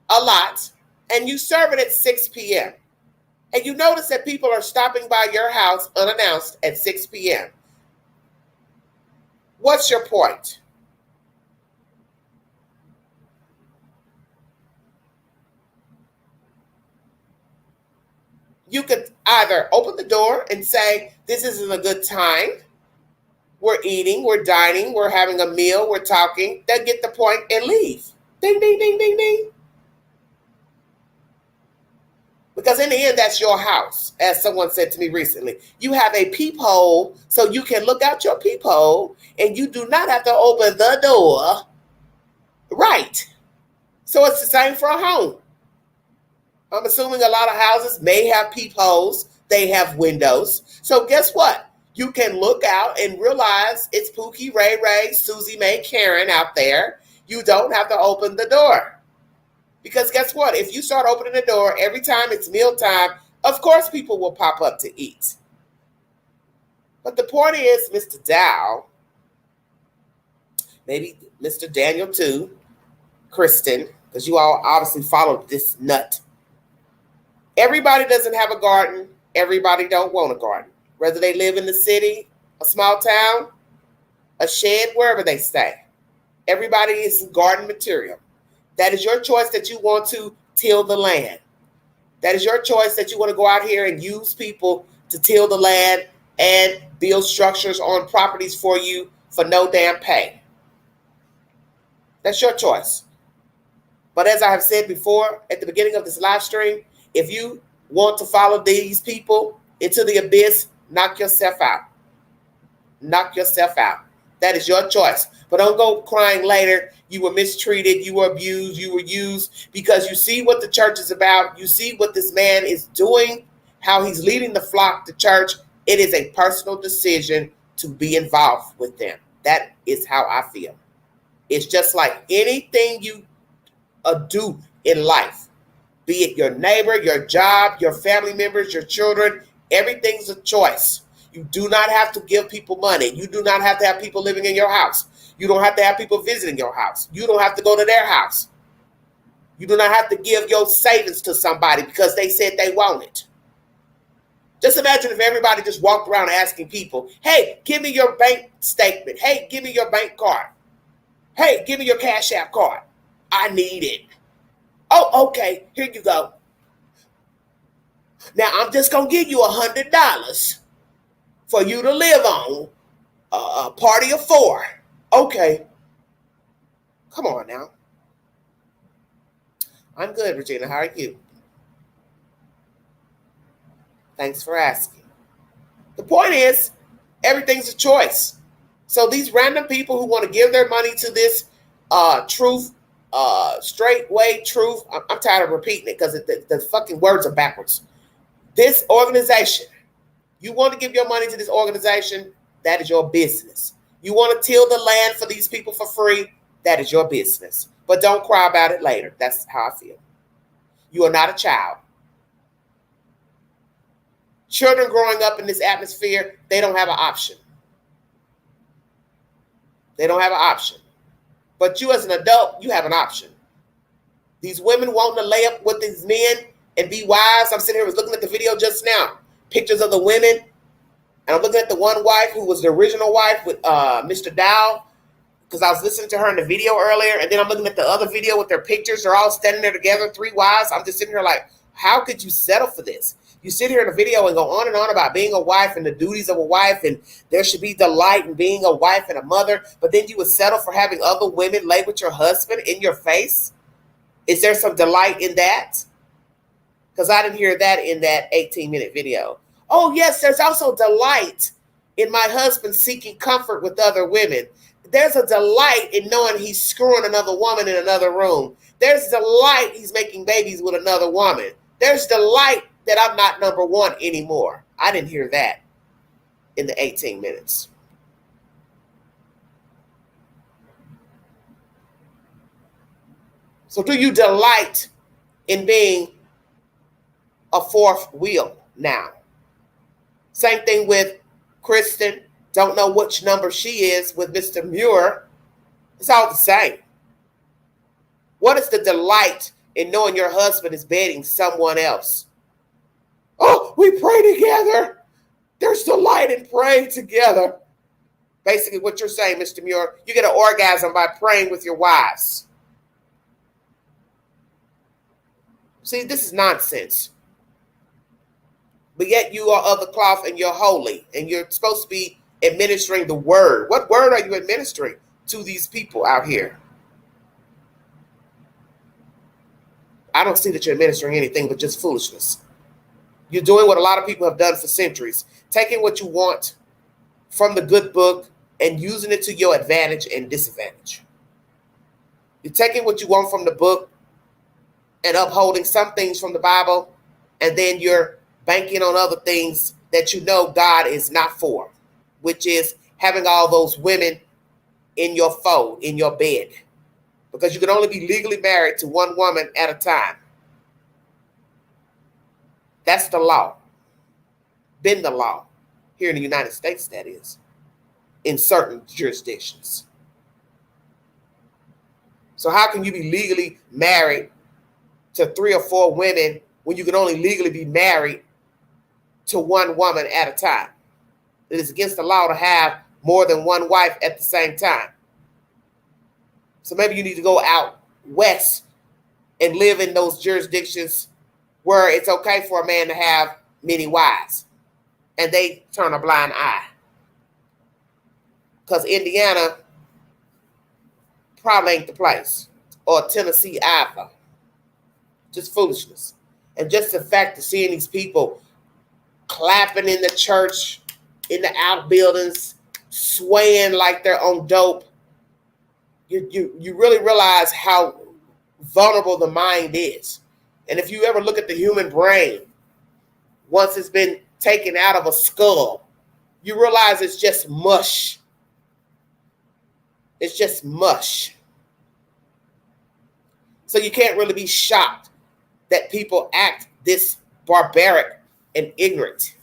a lot and you serve it at 6 p.m., and you notice that people are stopping by your house unannounced at 6 p.m., what's your point? You could either open the door and say, this isn't a good time. We're eating, we're dining, we're having a meal, we're talking. Then get the point and leave. Ding, ding, ding, ding, ding. Because in the end, that's your house. As someone said to me recently, you have a peephole so you can look out your peephole and you do not have to open the door. Right. So it's the same for a home. I'm assuming a lot of houses may have peepholes. They have windows. So guess what? You can look out and realize it's Pookie, Ray Ray, Susie Mae, Karen out there. You don't have to open the door. Because guess what? If you start opening the door every time it's mealtime, of course people will pop up to eat. But the point is, Mr. Dow, maybe Mr. Daniel too, Kristin, because you all obviously followed this nut. Everybody doesn't have a garden. Everybody don't want a garden. Whether they live in the city, a small town, a shed, wherever they stay. Everybody is garden material. That is your choice that you want to till the land. That is your choice that you want to go out here and use people to till the land and build structures on properties for you for no damn pay. That's your choice. But as I have said before at the beginning of this live stream, if you want to follow these people into the abyss, knock yourself out. Knock yourself out. That is your choice. But don't go crying later. You were mistreated. You were abused. You were used. Because you see what the church is about. You see what this man is doing, how he's leading the flock to church. It is a personal decision to be involved with them. That is how I feel. It's just like anything you do in life, be it your neighbor, your job, your family members, your children, everything's a choice. You do not have to give people money. You do not have to have people living in your house. You don't have to have people visiting your house. You don't have to go to their house. You do not have to give your savings to somebody because they said they want it. Just imagine if everybody just walked around asking people, hey, give me your bank statement. Hey, give me your bank card. Hey, give me your Cash App card. I need it. Oh, okay, here you go. Now, I'm just going to give you $100 for you to live on a party of 4. Okay. Come on now. I'm good, Regina. How are you? Thanks for asking. The point is, everything's a choice. So these random people who want to give their money to this truth, straight way truth, I'm tired of repeating it because the fucking words are backwards. This organization, you want to give your money to this organization, that is your business. You want to till the land for these people for free, that is your business. But don't cry about it later. That's how I feel. You are not a child. Children growing up in this atmosphere, they don't have an option. They don't have an option. But you as an adult, you have an option. These women wanting to lay up with these men and be wives. I'm sitting here, was looking at the video just now. Pictures of the women. And I'm looking at the one wife who was the original wife with Mr. Dow, because I was listening to her in the video earlier. And then I'm looking at the other video with their pictures. They're all standing there together, 3 wives. I'm just sitting here like, how could you settle for this? You sit here in a video and go on and on about being a wife and the duties of a wife, and there should be delight in being a wife and a mother, but then you would settle for having other women lay with your husband in your face? Is there some delight in that? Because I didn't hear that in that 18-minute video. Oh, yes, there's also delight in my husband seeking comfort with other women. There's a delight in knowing he's screwing another woman in another room. There's delight he's making babies with another woman. There's delight that I'm not number one anymore. I didn't hear that in the 18 minutes. So do you delight in being a fourth wheel now? Same thing with Kristin. Don't know which number she is with Mr. Muir. It's all the same. What is the delight in knowing your husband is dating someone else? Oh, we pray together. There's delight in praying together. Basically what you're saying, Mr. Muir, you get an orgasm by praying with your wives. See, this is nonsense. But yet you are of the cloth and you're holy and you're supposed to be administering the word. What word are you administering to these people out here? I don't see that you're administering anything but just foolishness. You're doing what a lot of people have done for centuries, taking what you want from the good book and using it to your advantage and disadvantage. You're taking what you want from the book and upholding some things from the Bible, and then you're banking on other things that you know God is not for, which is having all those women in your fold, in your bed, because you can only be legally married to one woman at a time. That's the law. Been the law here in the United States, that is, in certain jurisdictions. So how can you be legally married to 3 or 4 women when you can only legally be married to one woman at a time? It is against the law to have more than one wife at the same time. So maybe you need to go out west and live in those jurisdictions where it's okay for a man to have many wives, and they turn a blind eye. Because Indiana probably ain't the place, or Tennessee either. Just foolishness. And just the fact of seeing these people clapping in the church, in the outbuildings, swaying like they're on dope, you really realize how vulnerable the mind is. And if you ever look at the human brain, once it's been taken out of a skull, you realize it's just mush. It's just mush. So you can't really be shocked that people act this barbaric and ignorant,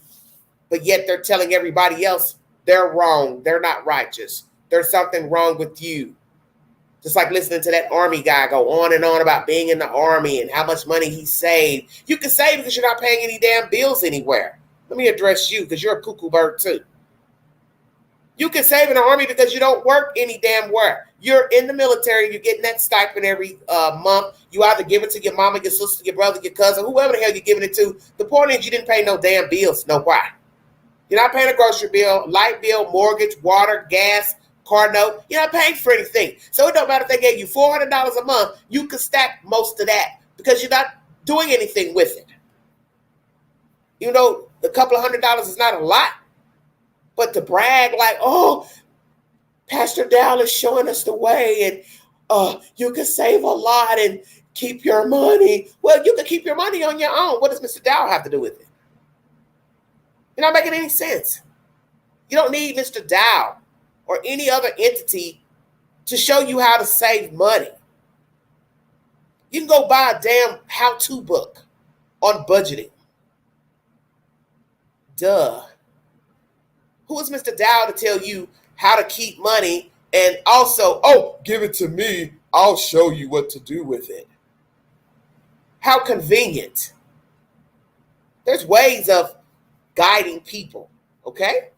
but yet they're telling everybody else they're wrong, they're not righteous, there's something wrong with you. Just like listening to that army guy go on and on about being in the army and how much money he saved. You can save because you're not paying any damn bills anywhere. Let me address you because you're a cuckoo bird too. You can save in the army because you don't work any damn where. You're in the military. You're getting that stipend every month. You either give it to your mama, your sister, your brother, your cousin, whoever the hell you're giving it to. The point is you didn't pay no damn bills. No why. You're not paying a grocery bill, light bill, mortgage, water, gas, car note. You're not paying for anything. So it don't matter if they gave you $400 a month. You could stack most of that because you're not doing anything with it. You know, a couple of $100 is not a lot. But to brag like, oh, Pastor Dow is showing us the way and you can save a lot and keep your money. Well, you can keep your money on your own. What does Mr. Dow have to do with it? You're not making any sense. You don't need Mr. Dow or any other entity to show you how to save money. You can go buy a damn how-to book on budgeting. Duh. Who is Mr. Dow to tell you how to keep money and also, oh, give it to me. I'll show you what to do with it. How convenient. There's ways of guiding people, okay?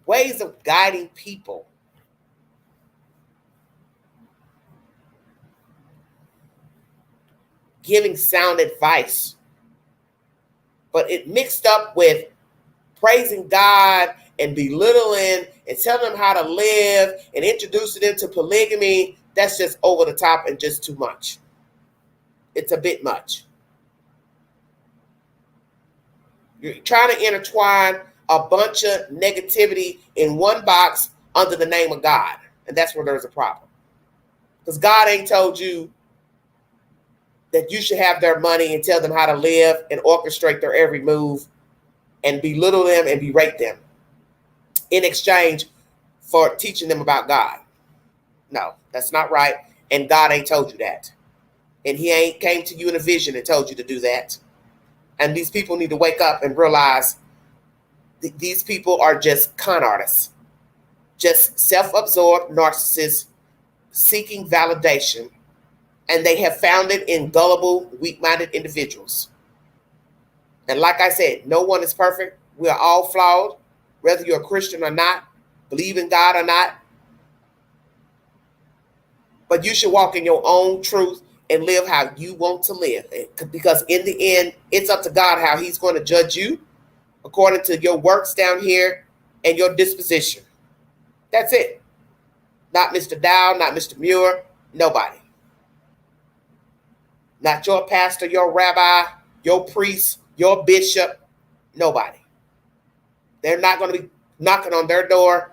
Ways of guiding people. giving sound advice. But it mixed up with praising God and belittling and telling them how to live and introducing them to polygamy. That's just over the top and just too much. It's a bit much. You're trying to intertwine a bunch of negativity in one box under the name of God. And that's where there's a problem. Because God ain't told you that you should have their money and tell them how to live and orchestrate their every move and belittle them and berate them in exchange for teaching them about God. No, that's not right. And God ain't told you that. And he ain't came to you in a vision and told you to do that. And these people need to wake up and realize that these people are just con artists, just self-absorbed narcissists seeking validation. And they have found it in gullible, weak-minded individuals. And like I said, no one is perfect. We are all flawed, whether you're a Christian or not, believe in God or not. But you should walk in your own truth and live how you want to live. Because in the end, it's up to God how he's going to judge you according to your works down here and your disposition. That's it. Not Mr. Dow, not Mr. Muir, nobody. Not your pastor, your rabbi, your priest, your bishop, nobody. They're not going to be knocking on their door.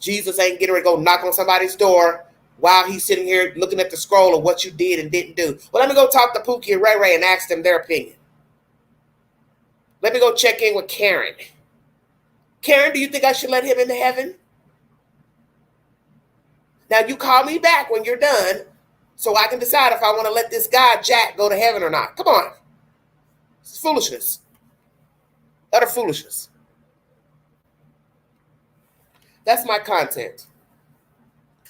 Jesus ain't getting ready to go knock on somebody's door while he's sitting here looking at the scroll of what you did and didn't do. Well, let me go talk to Pookie and Ray Ray and ask them their opinion. Let me go check in with Karen. Karen, do you think I should let him into heaven? Now, you call me back when you're done so I can decide if I want to let this guy, Jack, go to heaven or not. Come on. It's foolishness. Utter foolishness. That's my content.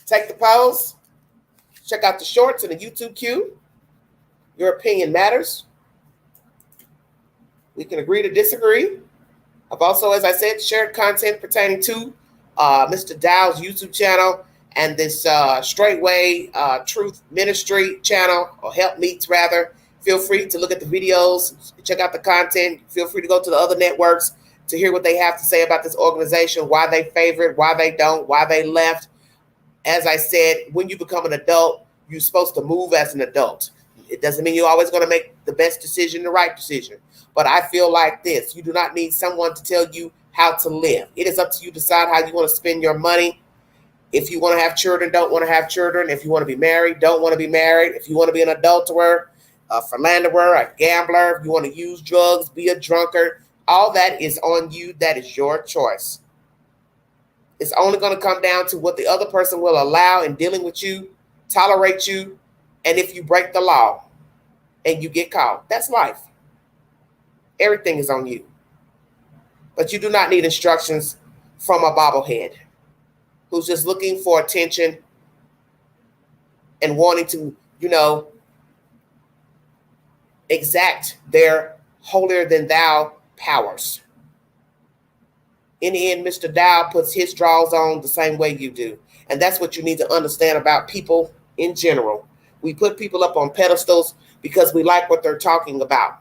Take the pause. Check out the shorts and the YouTube queue. Your opinion matters. We can agree to disagree. I've also, as I said, shared content pertaining to Mr. Dow's YouTube channel and this Straightway Truth Ministry channel, or Help Meets rather. Feel free to look at the videos, check out the content. Feel free to go to the other networks to hear what they have to say about this organization, why they favor it, why they don't, why they left. As I said, when you become an adult, you're supposed to move as an adult. It doesn't mean you're always going to make the best decision, the right decision. But I feel like this. You do not need someone to tell you how to live. It is up to you to decide how you want to spend your money. If you want to have children, don't want to have children. If you want to be married, don't want to be married. If you want to be an adulterer, a philanderer, a gambler, if you want to use drugs, be a drunkard, all that is on you. That is your choice. It's only going to come down to what the other person will allow in dealing with you, tolerate you, and if you break the law and you get caught. That's life. Everything is on you. But you do not need instructions from a bobblehead who's just looking for attention and wanting to, exact their holier-than-thou powers. In the end, Mr. Dow puts his draws on the same way you do. And that's what you need to understand about people in general. We put people up on pedestals because we like what they're talking about.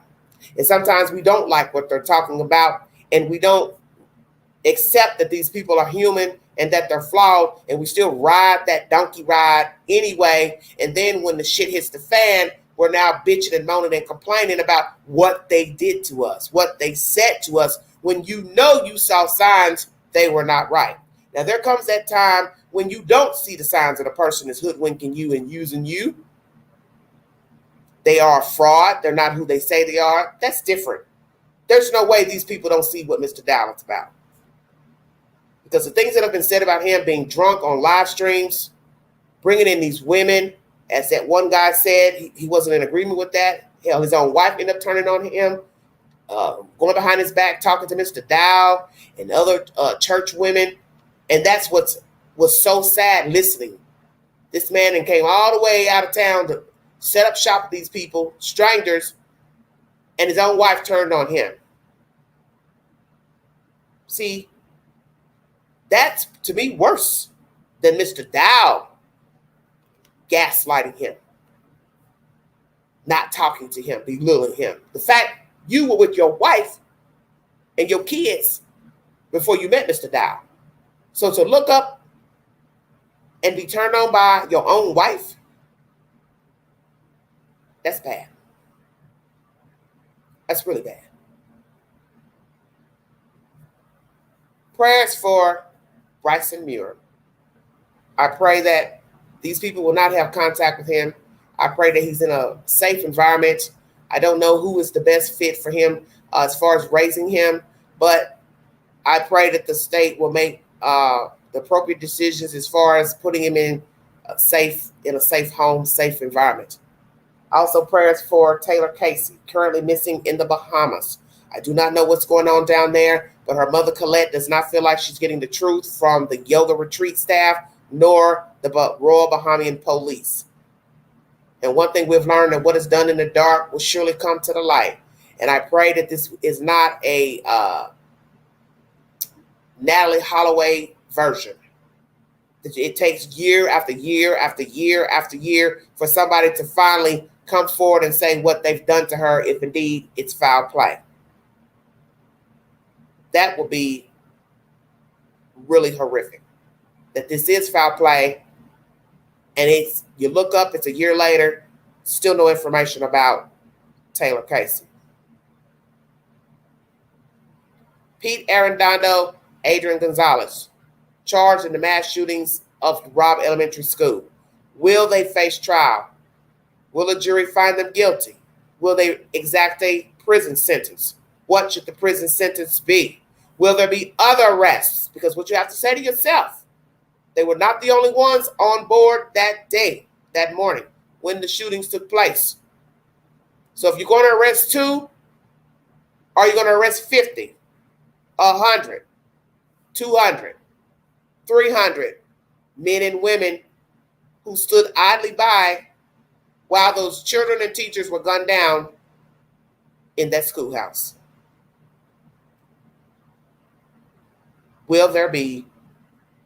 And sometimes we don't like what they're talking about, and we don't accept that these people are human and that they're flawed, and we still ride that donkey ride anyway. And then when the shit hits the fan, we're now bitching and moaning and complaining about what they did to us, what they said to us, when you saw signs they were not right. Now, there comes that time when you don't see the signs that a person is hoodwinking you and using you. They are a fraud. They're not who they say they are. That's different. There's no way these people don't see what Mr. Dow's about. Because the things that have been said about him being drunk on live streams, bringing in these women, as that one guy said, he wasn't in agreement with that. Hell, his own wife ended up turning on him, going behind his back, talking to Mr. Dow and other church women. And that's what was so sad listening. This man then came all the way out of town to set up shop with these people, strangers, and his own wife turned on him. See, that's, to me, worse than Mr. Dow gaslighting him. not talking to him, belittling him. The fact you were with your wife and your kids before you met Mr. Dow. So to look up and be turned on by your own wife, that's bad. That's really bad. Prayers for Bryson Muir. I pray that these people will not have contact with him. I pray that he's in a safe environment. I don't know who is the best fit for him as far as raising him, but I pray that the state will make the appropriate decisions as far as putting him in a safe home, safe environment. Also, prayers for Taylor Casey, currently missing in the Bahamas. I do not know what's going on down there, but her mother, Colette, does not feel like she's getting the truth from the yoga retreat staff nor the Royal Bahamian Police. And one thing we've learned, that what is done in the dark will surely come to the light. And I pray that this is not a Natalie Holloway version. It takes year after year after year after year for somebody to finally come forward and say what they've done to her, if indeed it's foul play. That will be really horrific. That this is foul play, and you look up, it's a year later, still no information about Taylor Casey. Pete Arredondo, Adrian Gonzalez, charged in the mass shootings of Robb Elementary School. Will they face trial? Will a jury find them guilty? Will they exact a prison sentence? What should the prison sentence be? Will there be other arrests? Because what you have to say to yourself, they were not the only ones on board that day, that morning, when the shootings took place. So if you're going to arrest 2, are you going to arrest 50, 100, 200, 300 men and women who stood idly by while those children and teachers were gunned down in that schoolhouse? Will there be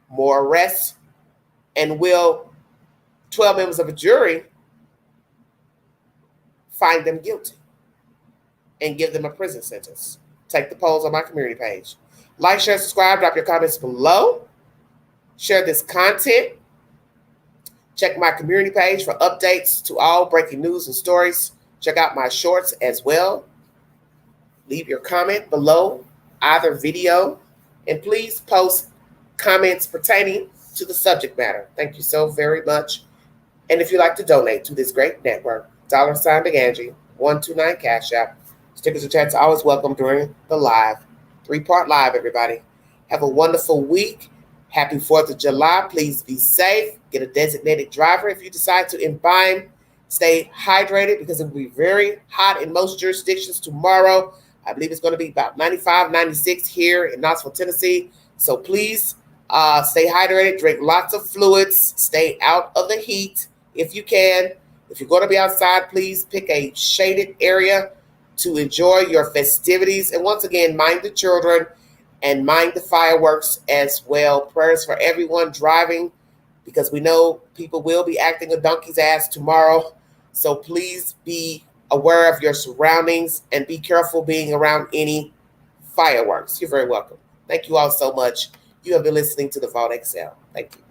more arrests? And will 12 members of a jury find them guilty and give them a prison sentence? Take the polls on my community page. Like, share, subscribe, drop your comments below. Share this content. Check my community page for updates to all breaking news and stories. Check out my shorts as well. Leave your comment below either video, and please post comments pertaining to the subject matter. Thank you so very much. And if you'd like to donate to this great network, $sign Big Angie, 129 Cash App. Stickers and chats are always welcome during the live. 3-part live, everybody. Have a wonderful week. Happy 4th of July. Please be safe. Get a designated driver if you decide to imbibe. Stay hydrated because it will be very hot in most jurisdictions tomorrow. I believe it's going to be about 95, 96 here in Knoxville, Tennessee. So please stay hydrated. Drink lots of fluids. Stay out of the heat if you can. If you're going to be outside, please pick a shaded area to enjoy your festivities. And once again, mind the children and mind the fireworks as well. Prayers for everyone driving, because we know people will be acting a donkey's ass tomorrow. So please be aware of your surroundings and be careful being around any fireworks. You're very welcome. Thank you all so much. You have been listening to the Vault XL. Thank you.